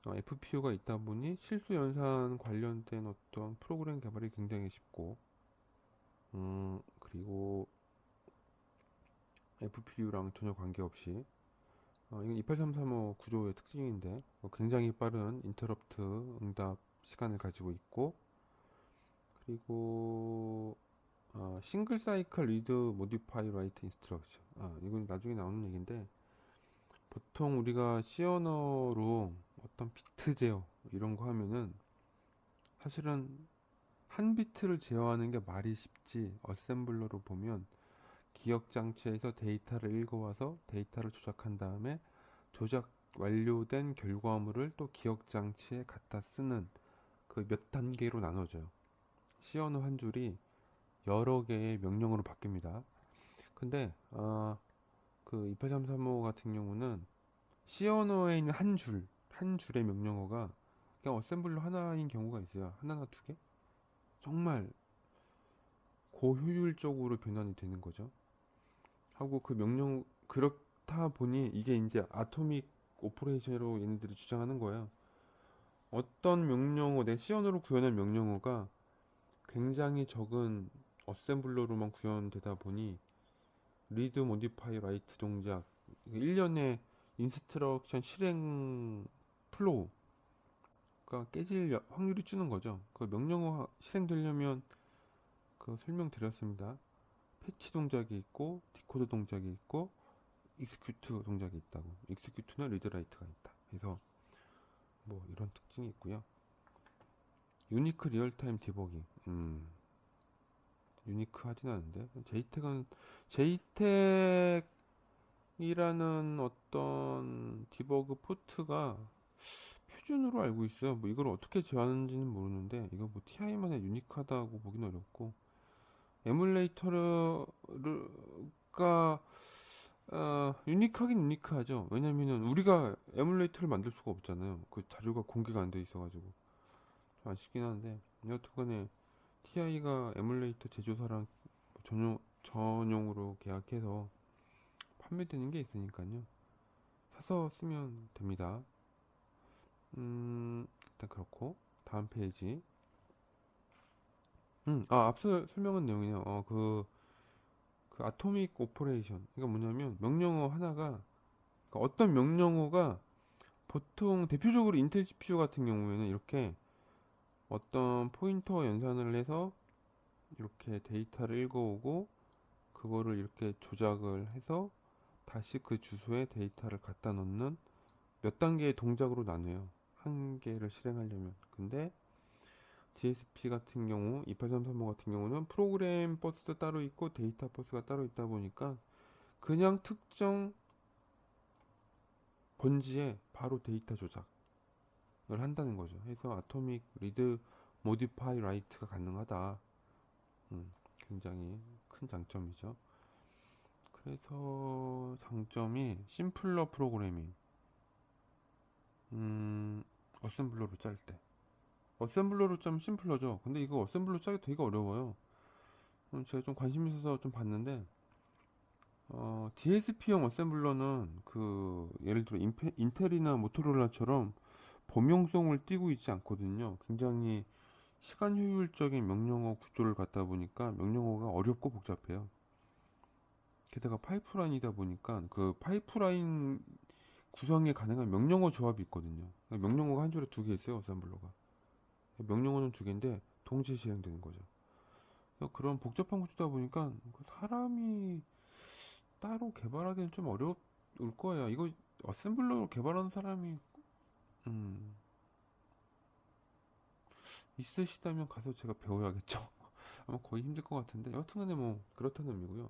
FPU가 있다 보니 실수 연산 관련된 어떤 프로그램 개발이 굉장히 쉽고, 그리고 FPU랑 전혀 관계없이, 이건 28335 구조의 특징인데 굉장히 빠른 인터럽트 응답 시간을 가지고 있고, 그리고 싱글 사이클 리드 모디파이 라이트 인스트럭션, 이건 나중에 나오는 얘기인데 보통 우리가 C 언어로 어떤 비트 제어 이런 거 하면은 사실은 한 비트를 제어하는 게 말이 쉽지, 어셈블러로 보면 기억 장치에서 데이터를 읽어와서 데이터를 조작한 다음에 조작 완료된 결과물을 또 기억 장치에 갖다 쓰는 그 몇 단계로 나눠져요. C 언어 한 줄이 여러 개의 명령어로 바뀝니다. 근데 그 28335 같은 경우는 C 언어에 있는 한 줄의 명령어가 그냥 어셈블러 하나인 경우가 있어요. 하나나 두 개? 정말 고효율적으로 변환이 되는 거죠. 하고 그 명령 그렇다 보니 이게 이제 아토믹 오퍼레이션으로 얘네들이 주장하는 거예요. 어떤 명령어, 내 C 언어로 구현한 명령어가 굉장히 적은 어셈블러로만 구현되다 보니 리드 모디파이 라이트 동작 1년의 인스트럭션 실행 플로우가 깨질 확률이 주는 거죠. 그 명령어 실행되려면 그 설명드렸습니다. 패치 동작이 있고 디코드 동작이 있고 익스큐트 동작이 있다고. 익스큐트는 리드라이트가 있다. 그래서 뭐 이런 특징이 있고요. 유니크 리얼타임 디버깅. 유니크 하진 않은데 JTAG이라는 어떤 디버그 포트가 표준으로 알고 있어요. 뭐 이걸 어떻게 제어하는지는 모르는데 이거 뭐 TI만의 유니크하다고 보긴 어렵고 에뮬레이터가 유니크하긴 유니크하죠. 왜냐면은 우리가 에뮬레이터를 만들 수가 없잖아요. 그 자료가 공개가 안 돼 있어가지고 좀 아쉽긴 한데 여튼간에 TI가 에뮬레이터 제조사랑 전용으로 계약해서 판매되는 게 있으니까요. 사서 쓰면 됩니다. 일단 그렇고 다음 페이지. 앞서 설명한 내용이네요. 그 아토믹 오퍼레이션. 그러니까 뭐냐면 명령어 하나가 그러니까 어떤 명령어가 보통 대표적으로 인텔 CPU 같은 경우에는 이렇게 어떤 포인터 연산을 해서 이렇게 데이터를 읽어오고 그거를 이렇게 조작을 해서 다시 그 주소에 데이터를 갖다 놓는 몇 단계의 동작으로 나눠요. 한 개를 실행하려면. 근데 DSP 같은 경우, 28335 같은 경우는 프로그램 버스 따로 있고 데이터 버스가 따로 있다 보니까 그냥 특정 번지에 바로 데이터 조작을 한다는 거죠. 그래서 아토믹 리드 모디파이 라이트가 가능하다. 굉장히 큰 장점이죠. 그래서 장점이 심플러 프로그래밍. 어셈블러로 짤 때. 어셈블러로 짜면 심플러죠. 근데 이거 어셈블러 짜기 되게 어려워요. 제가 좀 관심 있어서 좀 봤는데, DSP형 어셈블러는 그 예를 들어 인텔이나 모토로라처럼 범용성을 띠고 있지 않거든요. 굉장히 시간 효율적인 명령어 구조를 갖다 보니까 명령어가 어렵고 복잡해요. 게다가 파이프라인이다 보니까 그 파이프라인 구성이 가능한 명령어 조합이 있거든요. 명령어가 한 줄에 두 개 있어요, 어셈블러가. 명령어는 두 개인데 동시에 실행되는 거죠. 그래서 그런 복잡한 구조다 보니까 그 사람이 따로 개발하기는 좀 어려울 거예요. 이거 어셈블러로 개발하는 사람이 음, 있으시다면 가서 제가 배워야겠죠. 아마 거의 힘들 것 같은데 여튼간에 뭐 그렇다는 의미고요.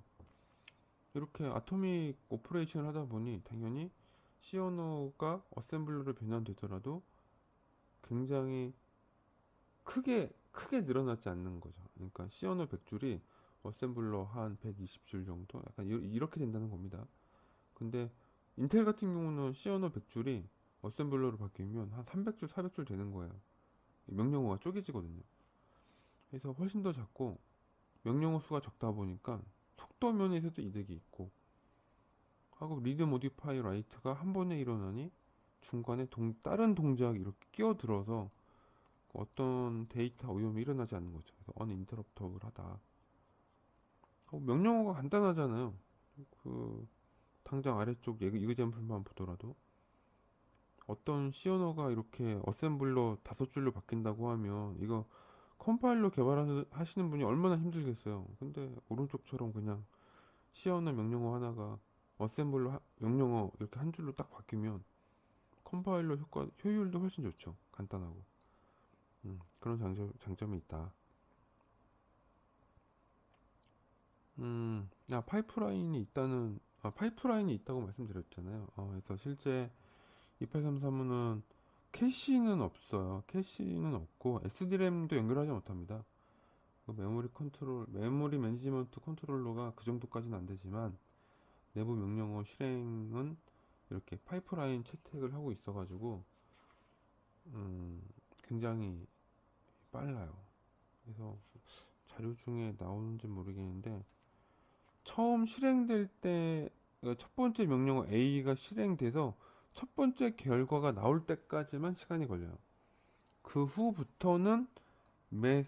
이렇게 아토믹 오퍼레이션을 하다 보니 당연히 C 언어가 어셈블러로 변환되더라도 굉장히 크게 늘어나지 않는 거죠. 그러니까 C 언어 100줄이 어셈블러 한 120줄 정도 약간 이렇게 된다는 겁니다. 근데 인텔 같은 경우는 C 언어 100줄이 어셈블러로 바뀌면 한 300줄, 400줄 되는 거예요. 명령어가 쪼개지거든요. 그래서 훨씬 더 작고 명령어 수가 적다 보니까 속도 면에서도 이득이 있고 하고 리드 모디파이 라이트가 한 번에 일어나니 중간에 다른 동작이 이렇게 끼어들어서 어떤 데이터 오염이 일어나지 않는 거죠. 그래서 언인터럽터블하다. 명령어가 간단하잖아요. 그 당장 아래쪽 이그젠플만 보더라도 어떤 C 언어가 이렇게 어셈블러 다섯 줄로 바뀐다고 하면 이거 컴파일러 개발하시는 분이 얼마나 힘들겠어요. 근데 오른쪽처럼 그냥 C 언어 명령어 하나가 어셈블러 명령어 이렇게 한 줄로 딱 바뀌면 컴파일러 효율도 훨씬 좋죠. 간단하고. 그런 장점이 있다. 파이프라인이 있다고 말씀드렸잖아요. 그래서 실제 2833은 캐시는 없어요. 캐시는 없고 SD램도 연결하지 못합니다. 그 메모리 매니지먼트 컨트롤러가 그 정도까지는 안 되지만 내부 명령어 실행은 이렇게 파이프라인 채택을 하고 있어가지고 굉장히 빨라요. 그래서 자료 중에 나오는지 모르겠는데 처음 실행될 때 첫 번째 명령어 A가 실행돼서 첫 번째 결과가 나올 때까지만 시간이 걸려요. 그 후부터는 매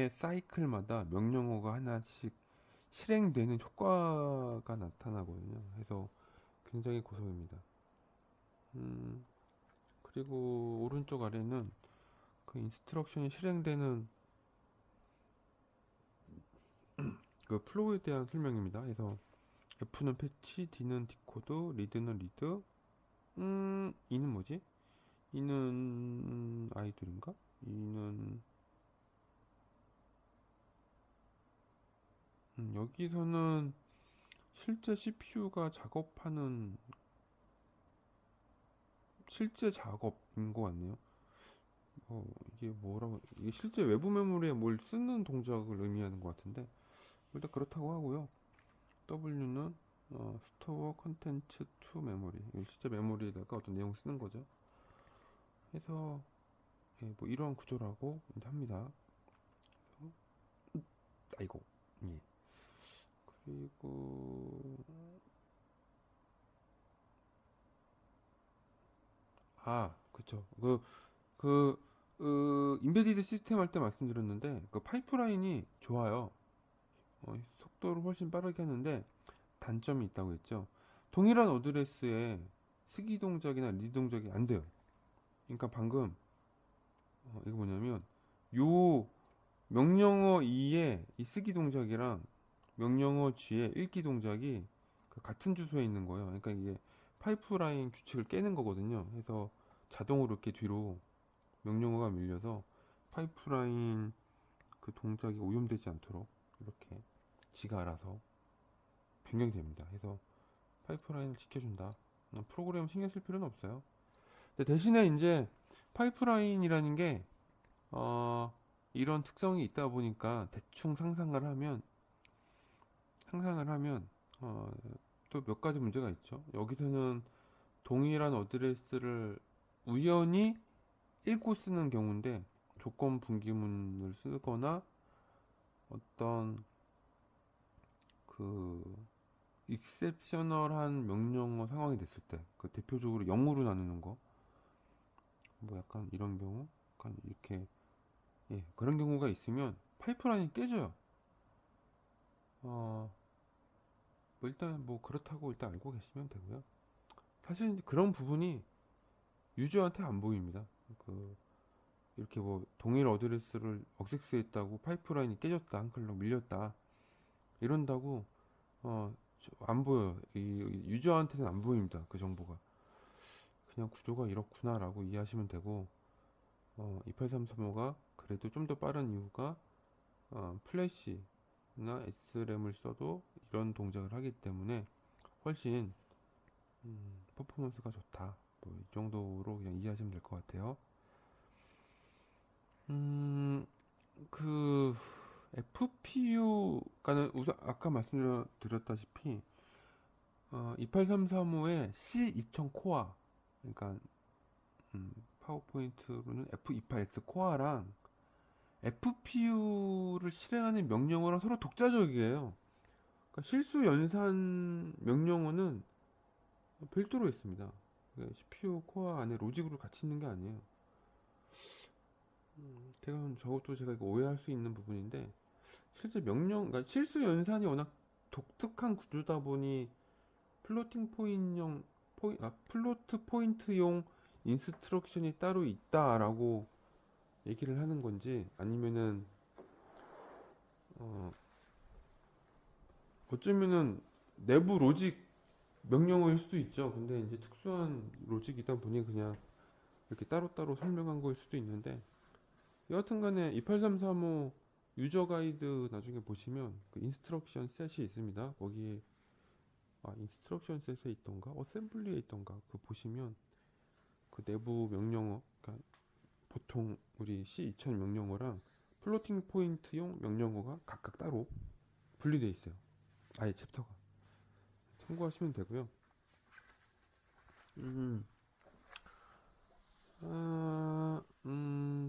사이클마다 명령어가 하나씩 실행되는 효과가 나타나거든요. 그래서 굉장히 고속입니다. 그리고 오른쪽 아래는 그 인스트럭션이 실행되는 그 플로우에 대한 설명입니다. 그래서 F는 패치, D는 디코드, 리드는 리드, E는 뭐지? E는 아이돌인가? E는 여기서는 실제 CPU가 작업하는 실제 작업인 것 같네요. 이게 실제 외부 메모리에 뭘 쓰는 동작을 의미하는 것 같은데 일단 그렇다고 하고요. W는 스토어 컨텐츠 투 메모리. 실제 메모리에다가 어떤 내용 쓰는 거죠. 그래서 뭐 이러한 구조라고 합니다. 아이고. 예. 그리고 그쵸. 인베디드 시스템 할 때 말씀드렸는데 그 파이프라인이 좋아요. 속도를 훨씬 빠르게 하는데 단점이 있다고 했죠. 동일한 어드레스에 쓰기 동작이나 리드 동작이 안 돼요. 그러니까 방금 이거 뭐냐면 요 명령어 2의 이 쓰기 동작이랑 명령어 G의 읽기 동작이 그 같은 주소에 있는 거예요. 그러니까 이게 파이프라인 규칙을 깨는 거거든요. 그래서 자동으로 이렇게 뒤로 명령어가 밀려서 파이프라인 그 동작이 오염되지 않도록 이렇게 지가 알아서 변경이 됩니다. 그래서 파이프라인을 지켜준다. 프로그램 신경 쓸 필요는 없어요. 근데 대신에 이제 파이프라인이라는 게 이런 특성이 있다 보니까 대충 상상을 하면 또 몇 가지 문제가 있죠. 여기서는 동일한 어드레스를 우연히 읽고 쓰는 경우인데 조건 분기문을 쓰거나 어떤 그 익셉셔널한 명령어 상황이 됐을 때 그 대표적으로 0으로 나누는 거 뭐 약간 이런 경우 약간 이렇게 그런 경우가 있으면 파이프라인이 깨져요. 뭐 일단 뭐 그렇다고 일단 알고 계시면 되고요. 사실 그런 부분이 유저한테 안 보입니다. 그 이렇게 뭐 동일 어드레스를 억색스했다고 파이프라인이 깨졌다 한 클럭 밀렸다 이런다고 안 보여요. 이 유저한테는 안 보입니다. 그 정보가 그냥 구조가 이렇구나라고 이해하시면 되고 28335가 그래도 좀 더 빠른 이유가 플래시나 SRAM을 써도 이런 동작을 하기 때문에 훨씬 퍼포먼스가 좋다. 뭐 이 정도로 그냥 이해하시면 될 것 같아요. 음, 그 FPU가는 우선 아까 말씀드렸다시피 28335의 C2000 코어 그러니까 파워포인트로는 F28X 코어랑 FPU를 실행하는 명령어랑 서로 독자적이에요. 그러니까 실수 연산 명령어는 별도로 있습니다. CPU 코어 안에 로직으로 같이 있는 게 아니에요. 저것도 제가 이거 오해할 수 있는 부분인데 실제 그러니까 실수 연산이 워낙 독특한 구조다 보니 플로트 포인트용 인스트럭션이 따로 있다라고 얘기를 하는 건지 아니면은 어쩌면은 내부 로직 명령어일 수도 있죠. 근데 이제 특수한 로직이다 보니 그냥 이렇게 따로따로 설명한 거일 수도 있는데, 여하튼 간에 28335 유저 가이드 나중에 보시면 그 인스트럭션 셋이 있습니다. 거기에 인스트럭션 셋에 있던가 어셈블리에 있던가 그 보시면 그 내부 명령어, 그러니까 보통 우리 C2000 명령어랑 플로팅 포인트용 명령어가 각각 따로 분리되어 있어요. 아예 챕터가. 참고하시면 되고요. 음,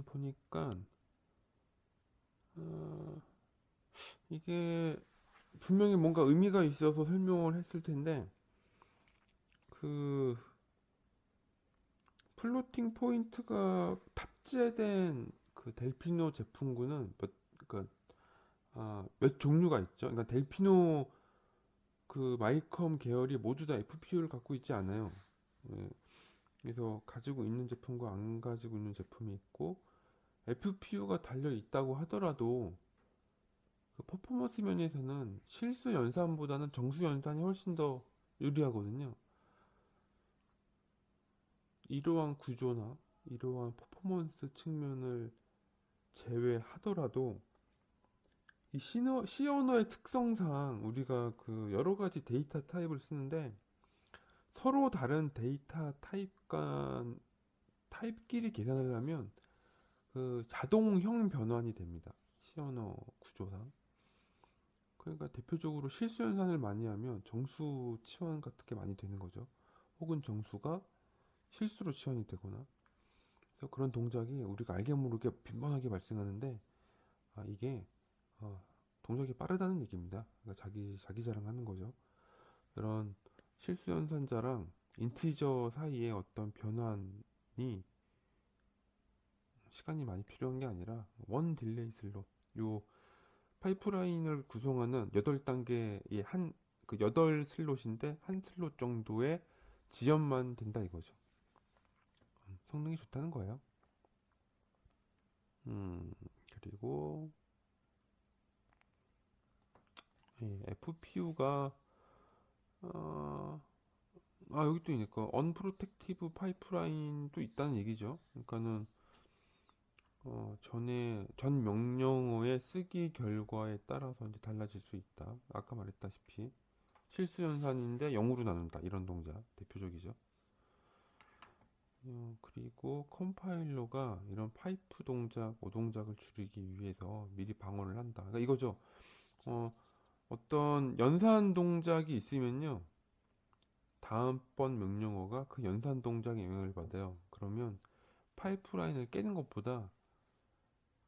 보니까 이게 분명히 뭔가 의미가 있어서 설명을 했을 텐데, 그 플로팅 포인트가 탑재된 그 델피노 제품군은 그러니까 몇 종류가 있죠. 그러니까 델피노 그 마이컴 계열이 모두 다 FPU를 갖고 있지 않아요. 예, 그래서 가지고 있는 제품과 안 가지고 있는 제품이 있고, FPU가 달려 있다고 하더라도 그 퍼포먼스 면에서는 실수 연산보다는 정수 연산이 훨씬 더 유리하거든요. 이러한 구조나 이러한 퍼포먼스 측면을 제외하더라도 이 C 언어의 특성상 우리가 그 여러 가지 데이터 타입을 쓰는데, 서로 다른 데이터 타입끼리 계산을 하면 그 자동형 변환이 됩니다. C 언어 구조상. 그러니까 대표적으로 실수 연산을 많이 하면 정수 치환 같은 게 많이 되는 거죠. 혹은 정수가 실수로 치환이 되거나. 그래서 그런 동작이 우리가 알게 모르게 빈번하게 발생하는데, 이게 어, 동작이 빠르다는 얘기입니다. 그러니까 자기 자랑하는 거죠. 그런 실수 연산자랑 인티저 사이의 어떤 변환이 시간이 많이 필요한 게 아니라 원 딜레이 슬롯, 요 파이프라인을 구성하는 8단계의 그 8슬롯인데 한 슬롯 정도의 지연만 된다 이거죠. 성능이 좋다는 거예요. 그리고 FPU가 여기 또 있니까 언프로텍티브 파이프라인도 있다는 얘기죠. 그러니까는 전 명령어의 쓰기 결과에 따라서 이제 달라질 수 있다. 아까 말했다시피 실수 연산인데 0으로 나눈다. 이런 동작 대표적이죠. 그리고 컴파일러가 이런 파이프 동작, 오동작을 줄이기 위해서 미리 방어를 한다. 그러니까 이거죠. 어, 어떤 연산 동작이 있으면요, 다음번 명령어가 그 연산 동작에 영향을 받아요. 그러면 파이프라인을 깨는 것보다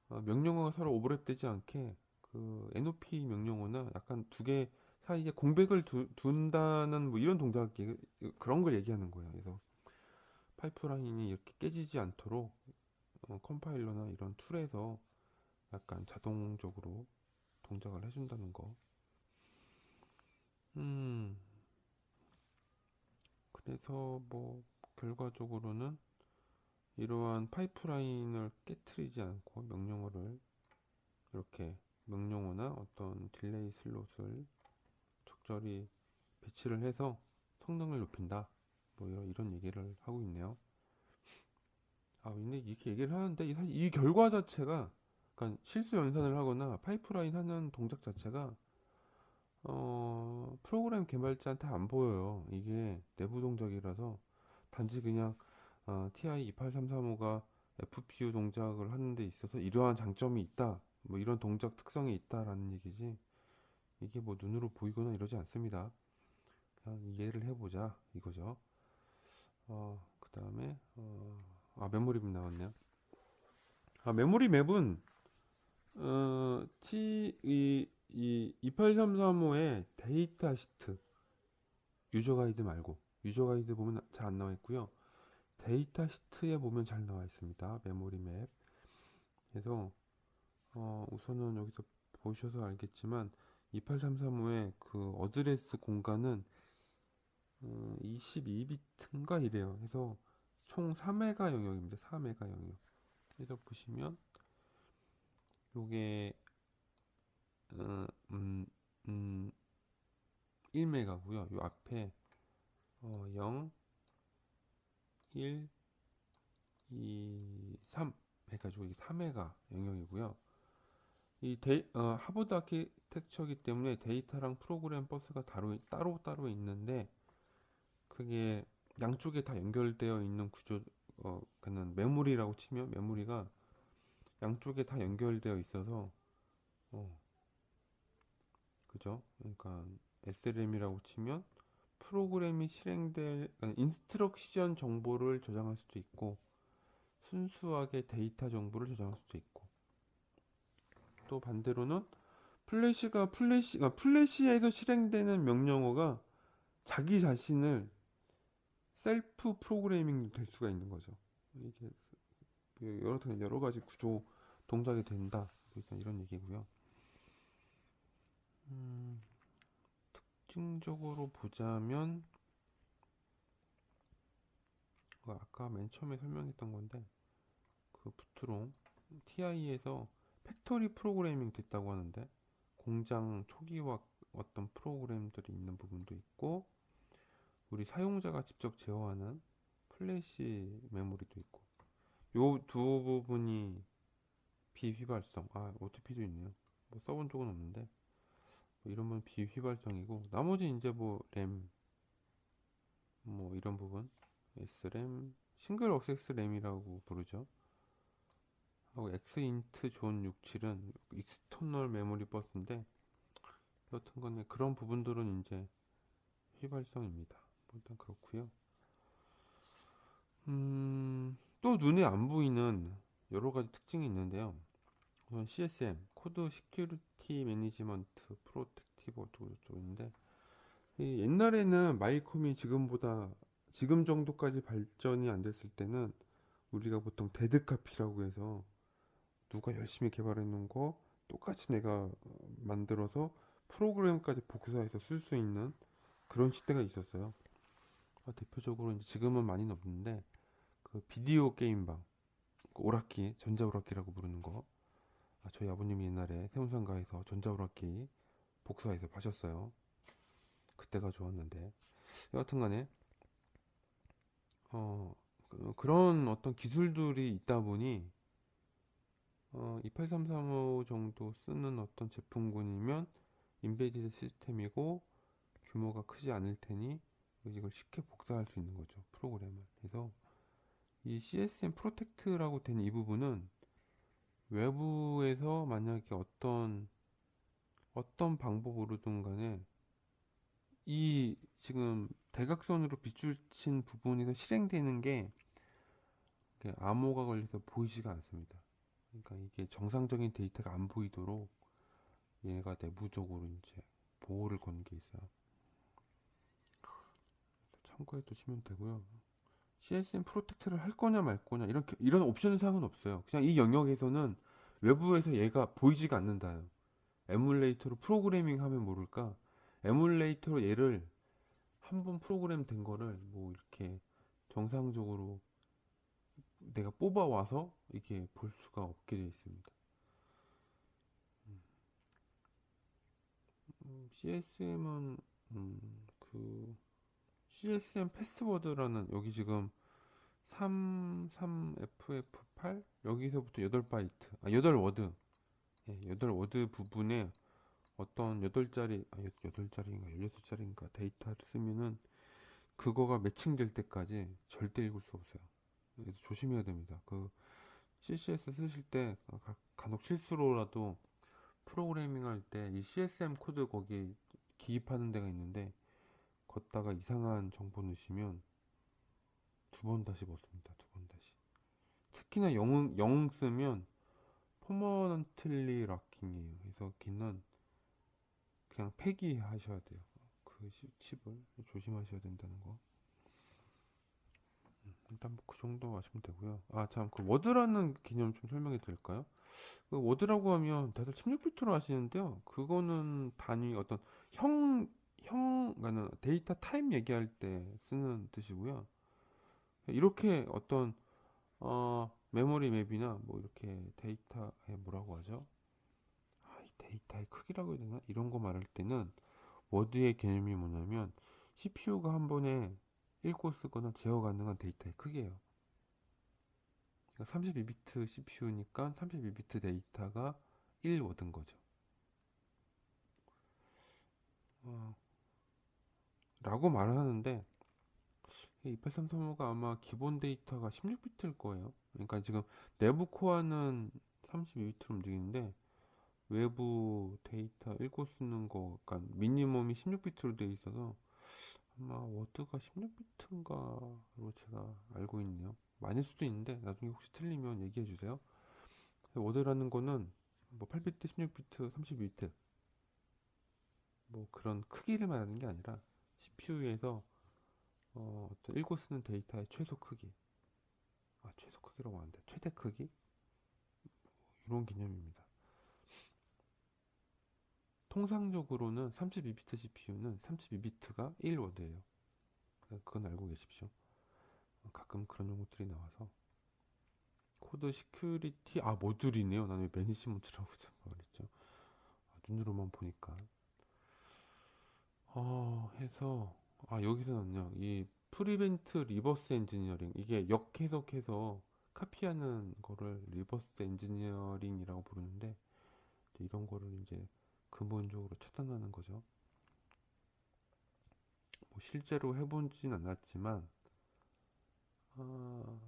명령어가 서로 오버랩되지 않게 그 NOP 명령어나 약간 두 개 사이에 공백을 둔다는 뭐 이런 동작, 그런 걸 얘기하는 거예요. 그래서 파이프라인이 이렇게 깨지지 않도록 컴파일러나 이런 툴에서 약간 자동적으로 동작을 해준다는 거. 음, 그래서 뭐 결과적으로는 이러한 파이프라인을 깨트리지 않고 명령어를 이렇게 명령어나 어떤 딜레이 슬롯을 적절히 배치를 해서 성능을 높인다. 뭐 이런 얘기를 하고 있네요. 근데 이렇게 얘기를 하는데 사실 이 결과 자체가, 그러니까 실수 연산을 하거나 파이프라인 하는 동작 자체가 프로그램 개발자한테 안 보여요. 이게 내부 동작이라서 단지 그냥 TI 28335가 FPU 동작을 하는 데 있어서 이러한 장점이 있다. 뭐 이런 동작 특성이 있다라는 얘기지. 이게 뭐 눈으로 보이거나 이러지 않습니다. 그냥 이해를 해보자 이거죠. 그 다음에 메모리 맵 나왔네요. 메모리 맵은 이 28335의 데이터 시트, 유저 가이드 말고 유저 가이드 보면 잘 안 나와 있고요. 데이터 시트에 보면 잘 나와 있습니다. 메모리 맵. 그래서 우선은 여기서 보셔서 알겠지만 28335의 그 어드레스 공간은 22비트인가 이래요. 그래서 총 4메가 영역입니다. 4메가 영역. 그래서 보시면 요게 음, 음, 1메가고요. 요 앞에 0, 1, 2, 3 해가지고 이게 3회가 영역이고요. 하버드 아키텍처이기 때문에 데이터랑 프로그램 버스가 따로 있는데, 그게 양쪽에 다 연결되어 있는 구조, 그는 메모리라고 치면 메모리가 양쪽에 다 연결되어 있어서, 어, 그죠? 그러니까 SRAM이라고 치면 프로그램이 그러니까 인스트럭션 정보를 저장할 수도 있고, 순수하게 데이터 정보를 저장할 수도 있고, 또 반대로는 플래시에서 실행되는 명령어가 자기 자신을 셀프 프로그래밍 될 수가 있는 거죠. 이게 여러 가지 구조 동작이 된다. 일단 이런 얘기고요. 특징적으로 보자면 아까 맨 처음에 설명했던 건데, 그 부트롱 TI에서 팩토리 프로그래밍 됐다고 하는데, 공장 초기화 어떤 프로그램들이 있는 부분도 있고, 우리 사용자가 직접 제어하는 플래시 메모리도 있고, 요 두 부분이 비휘발성, OTP도 있네요. 뭐 써본 적은 없는데, 뭐 이런 건 비휘발성이고, 나머지 이제 뭐 램, 뭐 이런 부분, SRAM, 싱글 억세스 램이라고 부르죠. 하고 X인트 존 67은 익스터널 메모리 버스인데, 여튼 간에 그런 부분들은 이제 휘발성입니다. 뭐 일단 그렇고요. 또 눈에 안 보이는 여러 가지 특징이 있는데요. 우선 CSM, 코드 시큐리티 매니지먼트 프로텍티브 어쩌고저쩌고 있는데, 옛날에는 마이콤이 지금 정도까지 발전이 안 됐을 때는 우리가 보통 데드카피라고 해서 누가 열심히 개발해 놓은 거 똑같이 내가 만들어서 프로그램까지 복사해서 쓸 수 있는 그런 시대가 있었어요. 대표적으로 이제 지금은 많이는 없는데, 그 비디오 게임방, 그 오락기, 전자오락기라고 부르는 거. 저희 아버님이 옛날에 세운상가에서 전자오락기 복사해서 파셨어요. 그때가 좋았는데. 여하튼 간에, 그런 어떤 기술들이 있다 보니, 28335 정도 쓰는 어떤 제품군이면 인베디드 시스템이고 규모가 크지 않을 테니 이걸 쉽게 복사할 수 있는 거죠. 프로그램을. 그래서 이 CSM 프로텍트라고 된 이 부분은 외부에서 만약에 어떤 방법으로든 간에 이 지금 대각선으로 빗줄친 부분에서 실행되는 게 암호가 걸려서 보이지가 않습니다. 그러니까 이게 정상적인 데이터가 안 보이도록 얘가 내부적으로 이제 보호를 거는 게 있어요. 참고해 두시면 되고요. CSM 프로텍트를 할 거냐 말 거냐 이런 옵션 사항은 없어요. 그냥 이 영역에서는 외부에서 얘가 보이지가 않는다요. 에뮬레이터로 프로그래밍 하면 모를까? 에뮬레이터로 얘를 한번 프로그램 된 거를 뭐 이렇게 정상적으로 내가 뽑아와서 이게 볼 수가 없게 되어 있습니다. CSM은 그 CSM 패스워드라는 여기 지금 33FF8 여기서부터 8바이트 8워드 8워드 부분에 어떤 8자리인가 16자리인가 데이터를 쓰면은 그거가 매칭될 때까지 절대 읽을 수 없어요. 그래서 조심해야 됩니다. 그 CSS 쓰실 때 간혹 실수로라도 프로그래밍 할 때 이 CSM 코드 거기 기입하는 데가 있는데 걷다가 이상한 정보 넣으시면 두 번 다시 벗습니다. 두 번 다시. 특히나 영응 쓰면 퍼머넌틀리 락킹이에요. 그래서 걔는 그냥 폐기하셔야 돼요. 그 칩을 조심하셔야 된다는 거. 일단 뭐 그 정도 아시면 되고요. 참, 그 워드라는 개념 좀 설명해 드릴까요? 그 워드라고 하면 다들 16비트로 하시는데요. 그거는 단위 어떤 그러니까 데이터 타입 얘기할 때 쓰는 뜻이고요. 이렇게 어떤 메모리 맵이나 뭐 이렇게 데이터에 뭐라고 하죠? 이 데이터의 크기라고 해야 되나? 이런 거 말할 때는 워드의 개념이 뭐냐면 CPU가 한 번에 읽고 쓰거나 제어 가능한 데이터의 크기예요. 그러니까 32비트 CPU니까 32비트 데이터가 1워드인 거죠. 어, 라고 말을 하는데 28335가 아마 기본 데이터가 16비트일 거예요. 그러니까 지금 내부 코어는 32비트로 움직이는데 외부 데이터 읽고 쓰는 거, 그러니까 미니멈이 16비트로 돼 있어서 아마 워드가 16비트인가로 제가 알고 있네요. 많을 수도 있는데 나중에 혹시 틀리면 얘기해 주세요. 워드라는 거는 뭐 8비트, 16비트, 32비트 뭐 그런 크기를 말하는 게 아니라 CPU에서 어떤 읽고 쓰는 데이터의 최소 크기, 최소 크기라고 하는데 최대 크기 이런 개념입니다. 통상적으로는 32비트 CPU는 32비트가 1워드예요. 그건 알고 계십시오. 가끔 그런 용어들이 나와서 코드 시큐리티 모듈이네요. 나는 왜 매니지 모듈이라고 말했죠. 눈으로만 보니까 해서 여기서는요 이 프리벤트 리버스 엔지니어링 이게 역해석해서 카피하는 거를 리버스 엔지니어링이라고 부르는데 이런 거를 이제 근본적으로 차단하는 거죠. 뭐 실제로 해보진 않았지만 아,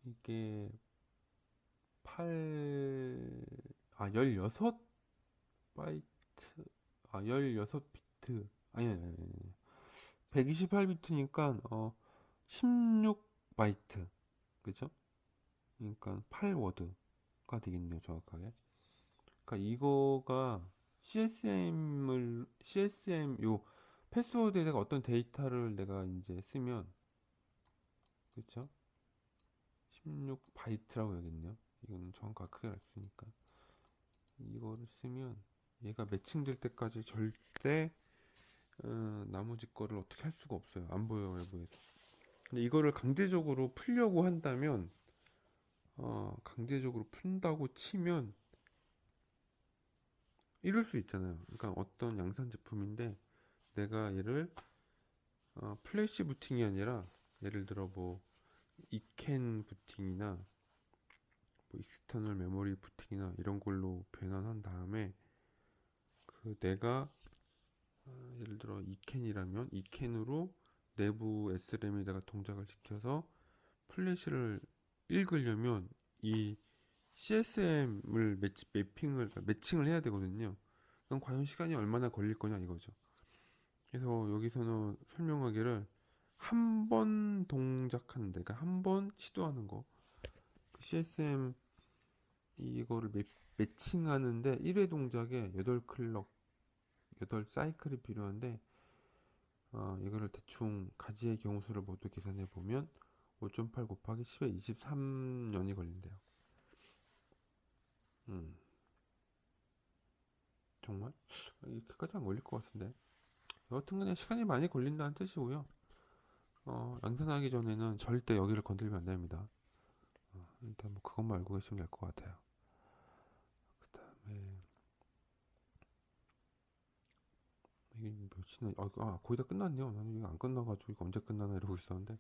이게 16바이트 16비트 아니 128비트니까 16바이트 그죠? 그러니까 8워드가 되겠네요 정확하게. 그러니까 이거가 CSM 요 패스워드에다가 어떤 데이터를 내가 이제 쓰면 그렇죠? 16바이트라고 해야겠네요. 이거는 정확하게 크게 알 수 있으니까 이거를 쓰면 얘가 매칭될 때까지 절대 나머지 거를 어떻게 할 수가 없어요. 안 보여 외부에서. 근데 이거를 강제적으로 풀려고 한다면 강제적으로 푼다고 치면 이럴 수 있잖아요. 그러니까 어떤 양산 제품인데 내가 얘를 플래시 부팅이 아니라 예를 들어 뭐 이캔 부팅이나 뭐 익스터널 메모리 부팅이나 이런 걸로 변환한 다음에 그 내가 예를 들어 이캔이라면 이캔으로 내부 SRAM에다가 동작을 시켜서 플래시를 읽으려면 이 CSM을 매칭을 해야 되거든요. 그럼 과연 시간이 얼마나 걸릴 거냐 이거죠. 그래서 여기서는 설명하기를 한 번 동작하는데, 그러니까 한 번 시도하는 거. 그 CSM 이거를 매칭하는데 1회 동작에 8클럭, 8사이클이 필요한데 이거를 대충 가지의 경우수를 모두 계산해 보면 5.8 곱하기 10에 23년이 걸린대요. 음, 정말? 이렇게까지 안 걸릴 것 같은데. 여하튼 간에 시간이 많이 걸린다는 뜻이고요. 양산하기 전에는 절대 여기를 건들면 안 됩니다. 일단 뭐 그것만 알고 계시면 될 것 같아요. 그 다음에 이게 몇시나 거의 다 끝났네요. 나는 이거 안 끝나가지고 이거 언제 끝나나 이러고 있었는데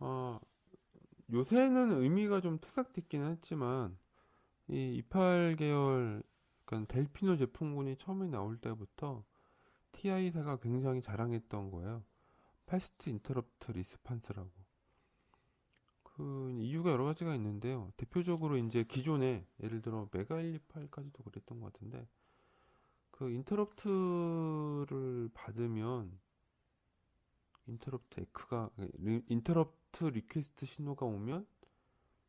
아 요새는 의미가 좀 퇴색됐기는 했지만 이 28 계열 그러니까 델피노 제품군이 처음에 나올 때부터 TI사가 굉장히 자랑했던 거예요. 패스트 인터럽트 리스판스라고. 그 이유가 여러 가지가 있는데요. 대표적으로 이제 기존에 예를 들어 메가 128까지도 그랬던 것 같은데 그 인터럽트를 받으면 인터럽트 리퀘스트 신호가 오면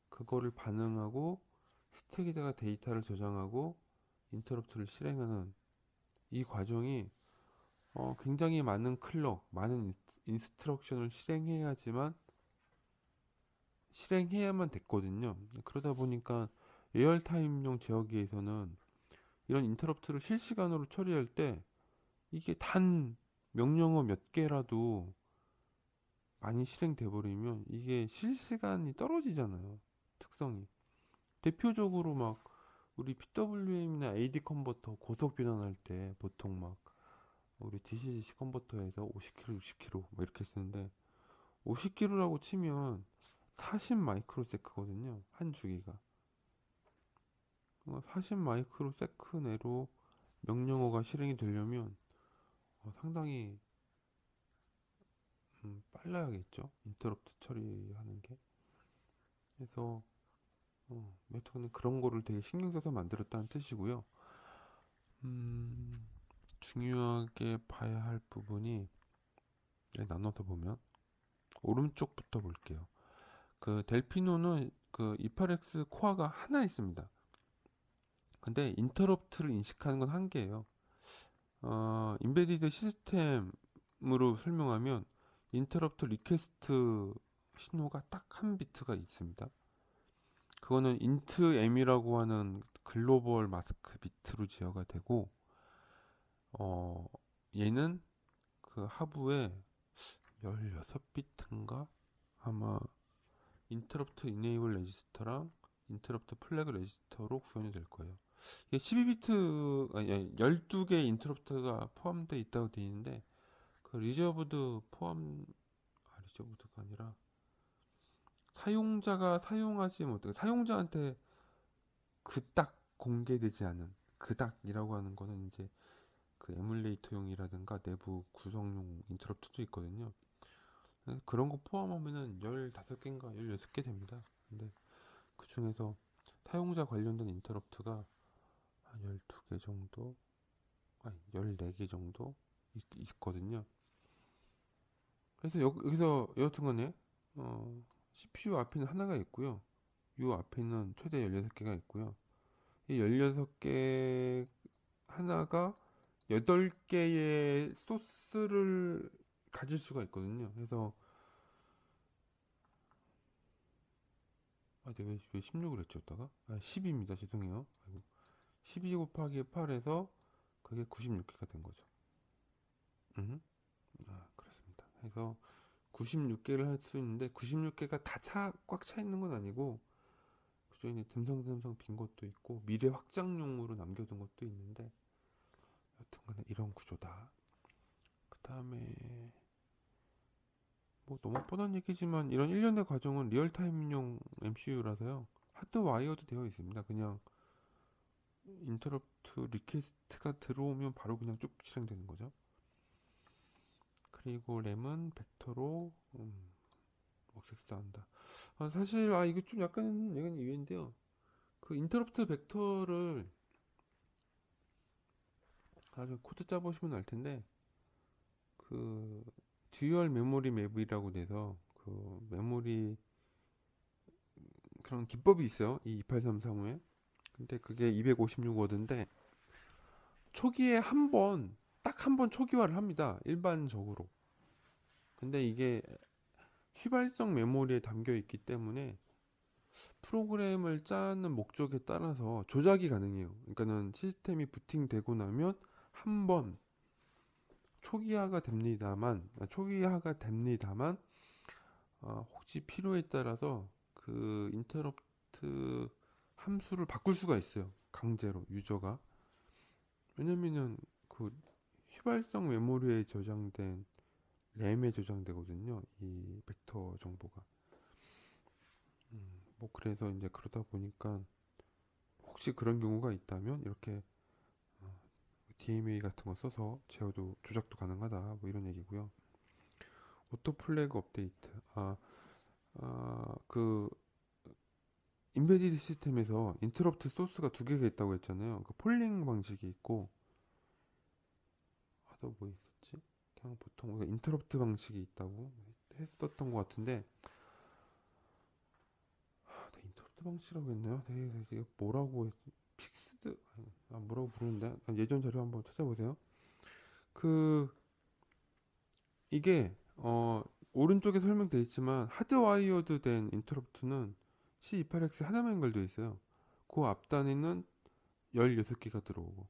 그거를 반응하고 스택에다가 데이터를 저장하고 인터럽트를 실행하는 이 과정이 굉장히 많은 많은 인스트럭션을 실행해야만 됐거든요. 그러다 보니까 리얼타임용 제어기에서는 이런 인터럽트를 실시간으로 처리할 때 이게 단 명령어 몇 개라도 많이 실행돼 버리면 이게 실시간이 떨어지잖아요. 특성이. 대표적으로 막 우리 PWM이나 AD 컨버터 고속 변환할 때 보통 막 우리 DCDC 컨버터에서 50kg, 60kg 뭐 이렇게 쓰는데 50kg라고 치면 40 마이크로세크거든요. 한 주기가. 40 마이크로세크 내로 명령어가 실행이 되려면 상당히 빨라야겠죠. 인터럽트 처리하는 게. 그래서 메터는 그런 거를 되게 신경 써서 만들었다는 뜻이고요. 음, 중요하게 봐야 할 부분이 나눠서 보면 오른쪽부터 볼게요. 그 델피노는 그 28X 코어가 하나 있습니다. 근데 인터럽트를 인식하는 건 한 개예요. 인베디드 시스템으로 설명하면 인터럽트 리퀘스트 신호가 딱 한 비트가 있습니다. 그거는 int m이라고 하는 글로벌 마스크 비트로 제어가 되고 어, 얘는 그 하부에 16비트인가? 아마 인터럽트 이네이블 레지스터랑 인터럽트 플래그 레지스터로 구현이 될 거예요. 이게 12비트 아니 12개 인터럽트가 포함되어 있다고 되어 있는데 그 리저브드 포함 리저브드가 아니라 사용자가 사용하지 못해 사용자한테 그닥 공개되지 않은 그닥이라고 하는 거는 이제 그 에뮬레이터용이라든가 내부 구성용 인터럽트도 있거든요. 그런 거 포함하면은 15개인가 16개 됩니다. 근데 그 중에서 사용자 관련된 인터럽트가 한 12개 정도, 아니 14개 정도 있거든요. 그래서 여기서 여튼간에 CPU 앞에는 하나가 있고요. 이 앞에는 최대 16개가 있고요. 이 16개 하나가 8개의 소스를 가질 수가 있거든요. 그래서 내가 왜 16을 했지, 였다가? 10입니다. 죄송해요. 아이고. 12 곱하기 8에서 그게 96개가 된 거죠. 그렇습니다. 그래서 96개를 할 수 있는데 96개가 다 꽉 차 있는 건 아니고 그중에 이제 듬성듬성 빈 것도 있고 미래 확장용으로 남겨둔 것도 있는데 여튼간에 이런 구조다. 그 다음에 뭐 너무 뻔한 얘기지만 이런 일련의 과정은 리얼타임용 MCU라서요. 하드 와이어도 되어 있습니다. 그냥 인터럽트 리퀘스트가 들어오면 바로 그냥 쭉 실행되는 거죠. 그리고 램은 벡터로 억색스한다. 사실 이거 좀 약간 이해인데요. 그 인터럽트 벡터를 아주 코드 짜보시면 알 텐데 그 듀얼 메모리 맵이라고 돼서 그 메모리 그런 기법이 있어요. 이 28335에. 근데 그게 256워드인데 초기에 딱 한 번 초기화를 합니다. 일반적으로. 근데 이게 휘발성 메모리에 담겨 있기 때문에 프로그램을 짜는 목적에 따라서 조작이 가능해요. 그러니까는 시스템이 부팅되고 나면 한 번 초기화가 됩니다만 혹시 필요에 따라서 그 인터럽트 함수를 바꿀 수가 있어요. 강제로 유저가. 왜냐면은 그 휘발성 메모리에 저장된 램에 저장되거든요. 이 벡터 정보가. 뭐 그래서 이제 그러다 보니까 혹시 그런 경우가 있다면 이렇게 DMA 같은 거 써서 제어도 조작도 가능하다. 뭐 이런 얘기고요. 오토 플래그 업데이트. 그 인베디드 시스템에서 인터럽트 소스가 두 개가 있다고 했잖아요. 그 폴링 방식이 있고 또 뭐 있었지? 그냥 보통 인터럽트 방식이 있다고 했었던 것 같은데 인터럽트 방식이라고 했나요? 되게 뭐라고 픽스드 뭐라고 부르는데 예전 자료 한번 찾아보세요. 그 이게 오른쪽에 설명되어 있지만 하드와이어드 된 인터럽트는 C28X 하나만 연결되어 있어요. 그 앞단에는 16개가 들어오고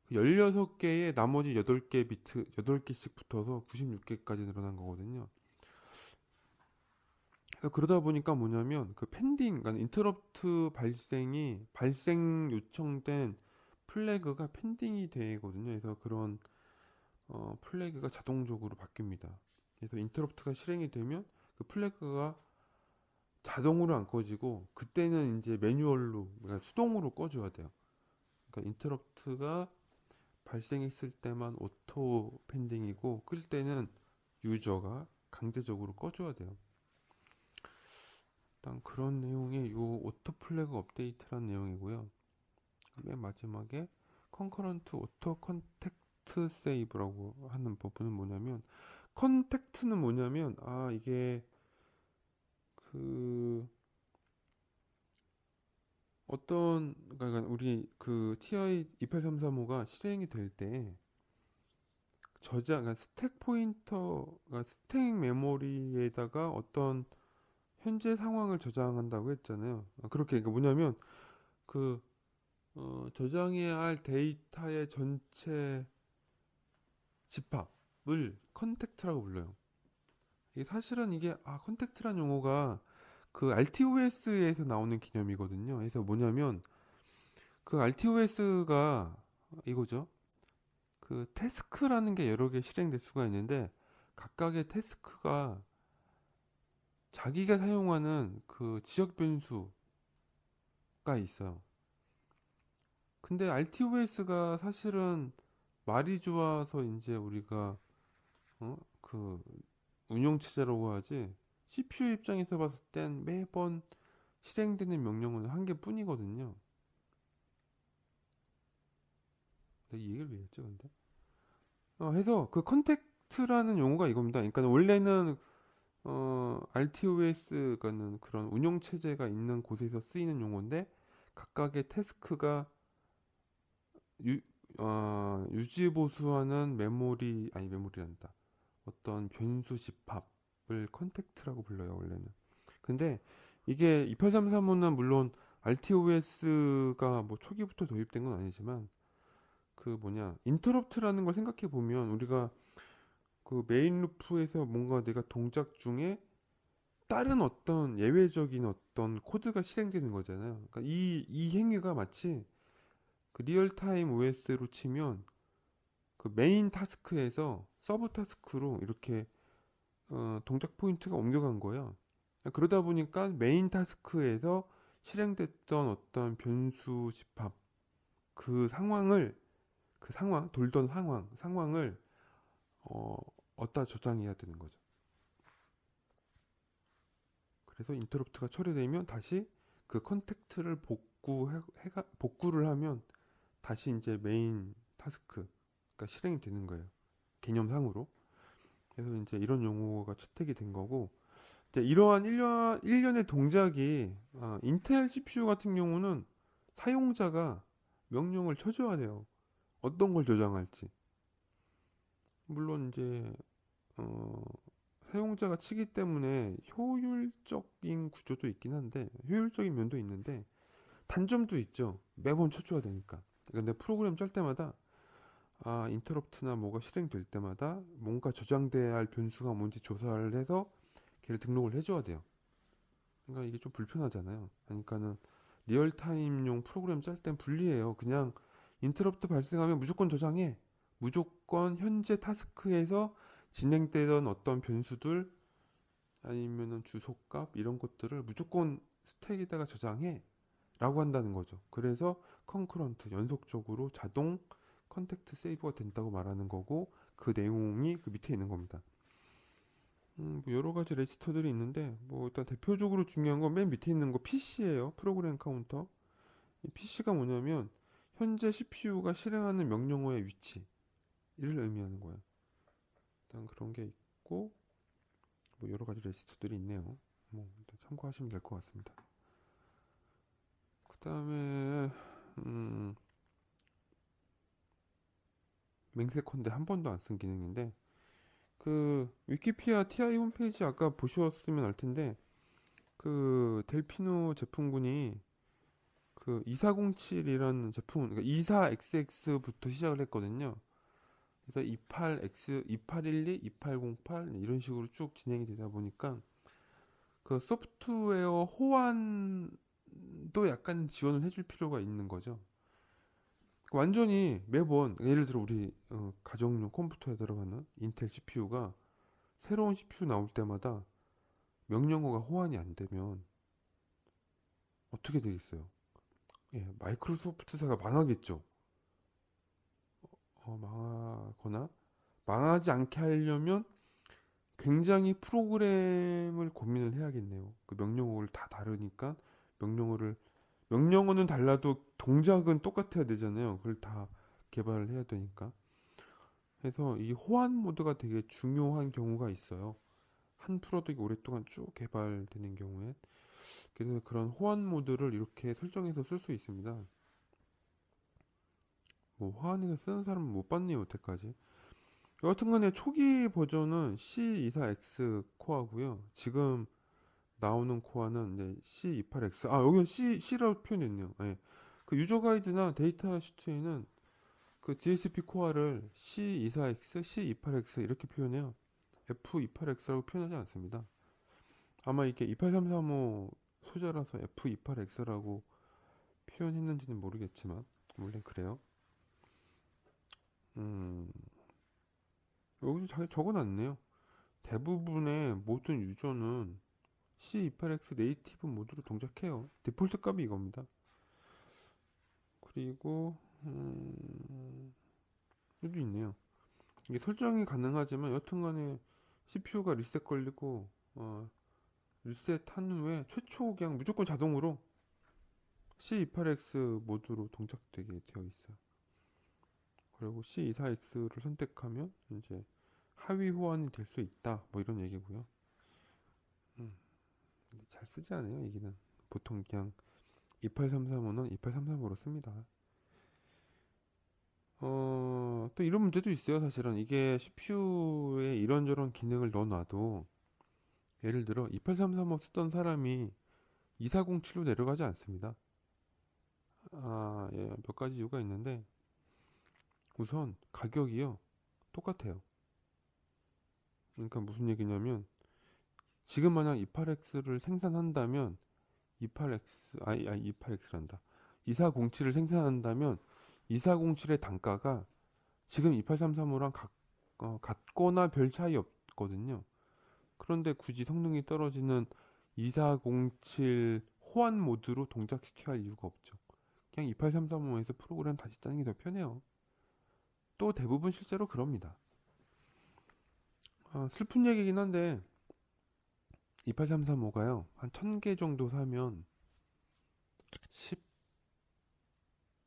그 16개의 나머지 8개 비트 8개씩 붙어서 96개까지 늘어난 거거든요. 그래서 그러다 보니까 뭐냐면 그 펜딩, 그러니까 인터럽트 발생 요청된 플래그가 펜딩이 되거든요. 그래서 그런 플래그가 자동적으로 바뀝니다. 그래서 인터럽트가 실행이 되면 그 플래그가 자동으로 안 꺼지고 그때는 이제 매뉴얼로 그러니까 수동으로 꺼줘야 돼요. 그러니까 인터럽트가 발생했을 때만 오토 펜딩이고 끌 때는 유저가 강제적으로 꺼줘야 돼요. 일단 그런 내용의 요 오토 플래그 업데이트란 내용이고요. 맨 마지막에 컨커런트 오토 컨택트 세이브라고 하는 부분은 뭐냐면 컨택트는 뭐냐면 이게 그 어떤 그러니까 우리 그 TI 28335가 실행이 될 때 저장 그러니까 스택 포인터가 스택 메모리에다가 어떤 현재 상황을 저장한다고 했잖아요. 그렇게 그러니까 뭐냐면 그 저장해야 할 데이터의 전체 집합을 컨택트라고 불러요. 이게 사실은 이게 컨택트란 용어가 그 RTOS에서 나오는 개념이거든요. 그래서 뭐냐면 그 RTOS가 이거죠. 그 태스크라는 게 여러 개 실행될 수가 있는데 각각의 태스크가 자기가 사용하는 그 지역 변수가 있어요. 근데 RTOS가 사실은 말이 좋아서 이제 우리가 그 운영 체제라고 하지 CPU 입장에서 봤을 땐 매번 실행되는 명령은 한 개뿐이거든요. 내가 이 얘기를 왜 했지 근데? 해서 그 컨택트라는 용어가 이겁니다. 그러니까 원래는 RTOS가는 그런 운영 체제가 있는 곳에서 쓰이는 용어인데 각각의 태스크가 유, 유지 보수하는 메모리 아니 메모리란다. 어떤 변수 집합을 컨택트라고 불러요 원래는. 근데 이게 28335는 물론 RTOS가 뭐 초기부터 도입된 건 아니지만 그 뭐냐 인터럽트라는 걸 생각해 보면 우리가 그 메인 루프에서 뭔가 내가 동작 중에 다른 어떤 예외적인 어떤 코드가 실행되는 거잖아요. 그러니까 이 행위가 마치 그 리얼타임 OS로 치면 그 메인 타스크에서 서브 타스크로 이렇게 동작 포인트가 옮겨간 거예요. 그러다 보니까 메인 타스크에서 실행됐던 어떤 변수 집합 그 상황을 그 상황 돌던 상황을 어, 어디다 저장해야 되는 거죠. 그래서 인터럽트가 처리되면 다시 그 컨택트를 복구를 하면 다시 이제 메인 타스크가 실행이 되는 거예요. 개념상으로. 그래서 이제 이런 용어가 채택이 된 거고 이제 이러한 일련의 동작이 인텔 CPU 같은 경우는 사용자가 명령을 쳐줘야 돼요. 어떤 걸 저장할지. 물론 이제 어, 사용자가 치기 때문에 효율적인 구조도 있긴 한데 효율적인 면도 있는데 단점도 있죠. 매번 쳐줘야 되니까. 근데 프로그램 짤 때마다 인터럽트나 뭐가 실행될 때마다 뭔가 저장돼야 할 변수가 뭔지 조사를 해서 걔를 등록을 해줘야 돼요. 그러니까 이게 좀 불편하잖아요. 그러니까는 리얼타임용 프로그램 짤 땐 불리해요. 그냥 인터럽트 발생하면 무조건 저장해. 무조건 현재 타스크에서 진행되던 어떤 변수들 아니면은 주소값 이런 것들을 무조건 스택에다가 저장해 라고 한다는 거죠. 그래서 컨커런트 연속적으로 자동 컨택트 세이브가 된다고 말하는 거고 그 내용이 그 밑에 있는 겁니다. 뭐 여러 가지 레지스터들이 있는데 뭐 일단 대표적으로 중요한 건 맨 밑에 있는 거 PC예요. 프로그램 카운터. 이 PC가 뭐냐면 현재 CPU가 실행하는 명령어의 위치를 의미하는 거예요. 일단 그런 게 있고 뭐 여러 가지 레지스터들이 있네요. 뭐 일단 참고하시면 될 것 같습니다. 그다음에 음, 맹세컨대 한 번도 안 쓴 기능인데 그 위키피아 TI 홈페이지 아까 보셨으면 알 텐데 그 델피노 제품군이 그 2407이라는 제품, 그러니까 24XX부터 시작을 했거든요. 그래서 28X, 2812, 2808 이런 식으로 쭉 진행이 되다 보니까 그 소프트웨어 호환도 약간 지원을 해줄 필요가 있는 거죠. 완전히 매번 예를 들어 우리 가정용 컴퓨터에 들어가는 인텔 CPU가 새로운 CPU 나올 때마다 명령어가 호환이 안 되면 어떻게 되겠어요? 예, 마이크로소프트사가 망하겠죠. 망하거나 망하지 않게 하려면 굉장히 프로그램을 고민을 해야겠네요. 그 명령어를 다 다르니까 명령어를 명령어는 달라도 동작은 똑같아야 되잖아요. 그걸 다 개발을 해야 되니까. 그래서 이 호환 모드가 되게 중요한 경우가 있어요. 한 프로덕이 오랫동안 쭉 개발되는 경우에. 그래서 그런 호환 모드를 이렇게 설정해서 쓸 수 있습니다. 뭐 호환해서 쓰는 사람은 못 봤네요, 여태까지. 여하튼간에 초기 버전은 C24X 코어고요. 지금 나오는 코어는 이제 C28X. 아, 여기 C라고 표현했네요. 예. 그 유저 가이드나 데이터 시트에는 그 DSP 코어를 C24X, C28X 이렇게 표현해요. F28X라고 표현하지 않습니다. 아마 이게 28335 소재라서 F28X라고 표현했는지는 모르겠지만 원래 그래요. 음, 여기서 잘 적어놨네요. 대부분의 모든 유저는 C28X 네이티브 모드로 동작해요. 디폴트 값이 이겁니다. 그리고 여기 있네요. 이게 설정이 가능하지만 여튼간에 CPU가 리셋 걸리고 리셋한 후에 최초 그냥 무조건 자동으로 C28X 모드로 동작되게 되어 있어요. 그리고 C24X를 선택하면 이제 하위 호환이 될 수 있다. 뭐 이런 얘기고요. 음, 잘 쓰지 않아요, 이기는. 보통 그냥 28335는 28335로 씁니다. 또 이런 문제도 있어요, 사실은. 이게 CPU에 이런저런 기능을 넣어놔도, 예를 들어 28335 쓰던 사람이 2407로 내려가지 않습니다. 예, 몇 가지 이유가 있는데, 우선 가격이요, 똑같아요. 그러니까 무슨 얘기냐면, 지금 만약 28X를 생산한다면, 28X, 28X란다. 2407을 생산한다면, 2407의 단가가 지금 2833호랑 같거나 별 차이 없거든요. 그런데 굳이 성능이 떨어지는 2407 호환 모드로 동작시켜야 할 이유가 없죠. 그냥 28335에서 프로그램 다시 짜는 게 더 편해요. 또 대부분 실제로 그럽니다. 슬픈 얘기긴 한데 28335가요. 한 1000개 정도 사면 10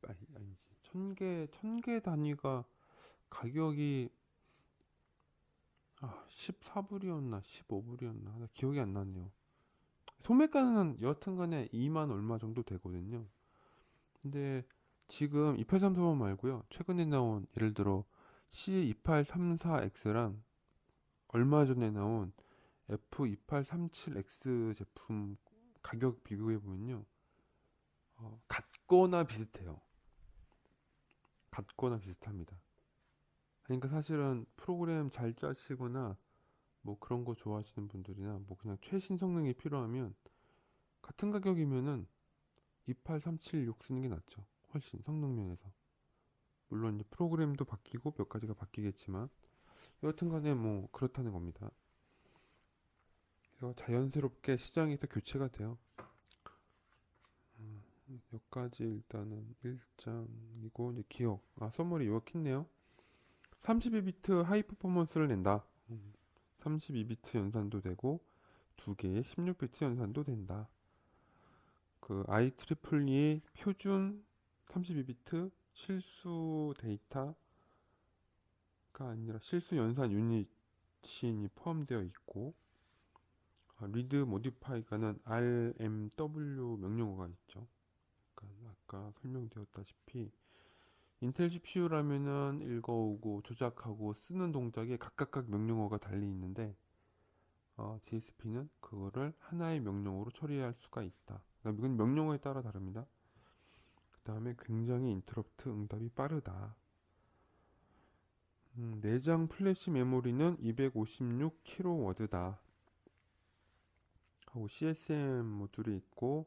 아니지. 1000개 단위가 가격이 14불이었나 15불이었나 기억이 안 나네요. 소매가는 여하튼간에 2만 얼마 정도 되거든요. 근데 지금 2834번 말고요. 최근에 나온 예를 들어 C2834X랑 얼마 전에 나온 F2837X 제품 가격 비교해 보면요. 같거나 비슷해요. 같거나 비슷합니다. 그러니까 사실은 프로그램 잘 짜시거나 뭐 그런 거 좋아하시는 분들이나 뭐 그냥 최신 성능이 필요하면 같은 가격이면은 28376 쓰는 게 낫죠. 훨씬 성능 면에서. 물론 이제 프로그램도 바뀌고 몇 가지가 바뀌겠지만 여하튼 간에 뭐 그렇다는 겁니다. 그래서 자연스럽게 시장에서 교체가 돼요. 몇 가지 일단은 1장이고 이제 기억. 써머리 요약했네요. 32비트 하이 퍼포먼스를 낸다. 32비트 연산도 되고 두 개의 16비트 연산도 된다. 그 IEEE 표준 32비트 실수 데이터가 아니라 실수 연산 유닛이 포함되어 있고 리드 모디파이가는 RMW 명령어가 있죠. 그러니까 아까 설명되었다시피 인텔 CPU라면은 읽어오고 조작하고 쓰는 동작에 각각 명령어가 달리 있는데 DSP는 그거를 하나의 명령어로 처리할 수가 있다. 그러니까 이건 명령어에 따라 다릅니다. 그 다음에 굉장히 인터럽트 응답이 빠르다. 내장 플래시 메모리는 256kW다. 하고 CSM 모듈이 있고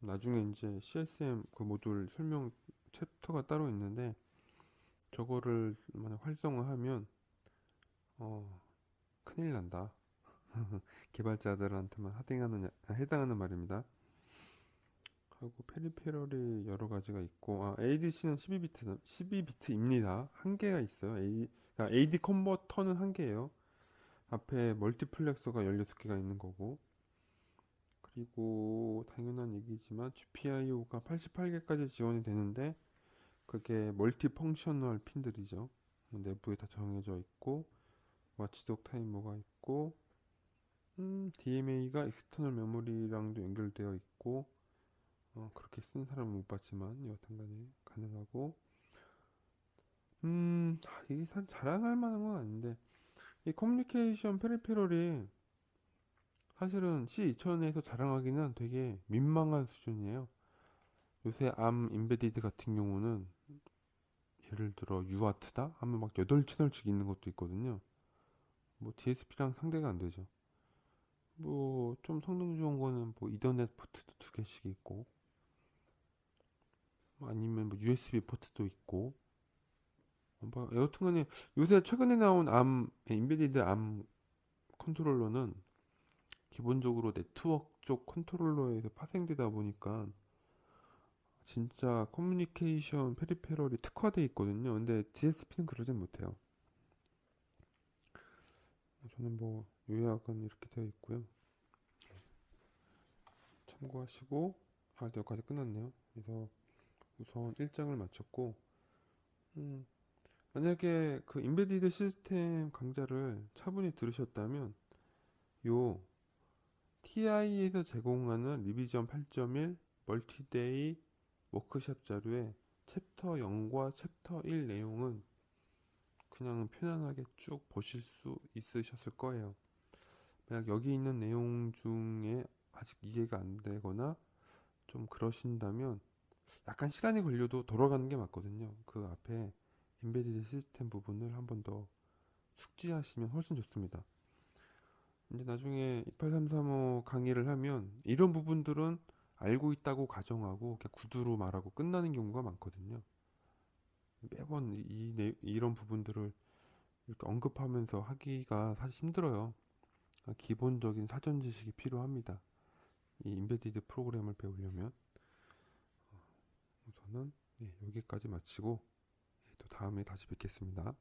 나중에 이제 CSM 그 모듈 설명 챕터가 따로 있는데 저거를 만약 활성화하면 어, 큰일 난다. 개발자들한테만 해당하는 말입니다. 하고 페리페럴이 여러 가지가 있고 ADC는 12비트입니다. 한 개가 있어요. 그러니까 AD 컨버터는 한 개예요. 앞에 멀티플렉서가 16개가 있는 거고 그리고 당연한 얘기지만 GPIO가 88개까지 지원이 되는데 그게 멀티 펑셔널 핀들이죠. 내부에 다 정해져 있고 와치독 타이머가 있고 DMA가 익스터널 메모리랑도 연결되어 있고 그렇게 쓴 사람은 못 봤지만 여하튼간에 가능하고 이게 자랑할 만한 건 아닌데 이 커뮤니케이션 페리페럴이 사실은 C2000에서 자랑하기는 되게 민망한 수준이에요. 요새 암 인베디드 같은 경우는 예를 들어 UART다 하면 막 8채널씩 있는 것도 있거든요. 뭐 DSP랑 상대가 안 되죠. 뭐 좀 성능 좋은 거는 뭐 이더넷 포트도 2개씩 있고 아니면 뭐 USB 포트도 있고 뭐 여튼간에 요새 최근에 나온 인베디드 암 컨트롤러는 기본적으로 네트워크 쪽 컨트롤러에서 파생되다 보니까 진짜 커뮤니케이션 페리페럴이 특화되어 있거든요. 근데 DSP는 그러진 못해요. 저는 뭐 요약은 이렇게 되어 있고요. 참고하시고 여기까지 끝났네요. 그래서 우선 1장을 마쳤고 음, 만약에 그 인베디드 시스템 강좌를 차분히 들으셨다면 요 TI에서 제공하는 리비전 8.1 멀티데이 워크샵 자료에 챕터 0과 챕터 1 내용은 그냥 편안하게 쭉 보실 수 있으셨을 거예요. 만약 여기 있는 내용 중에 아직 이해가 안 되거나 좀 그러신다면 약간 시간이 걸려도 돌아가는 게 맞거든요. 그 앞에 인베디드 시스템 부분을 한번 더 숙지하시면 훨씬 좋습니다. 이제 나중에 28335 강의를 하면 이런 부분들은 알고 있다고 가정하고 그냥 구두로 말하고 끝나는 경우가 많거든요. 매번 이런 부분들을 이렇게 언급하면서 하기가 사실 힘들어요. 기본적인 사전 지식이 필요합니다. 이 인베디드 프로그램을 배우려면 우선은 여기까지 마치고 또 다음에 다시 뵙겠습니다.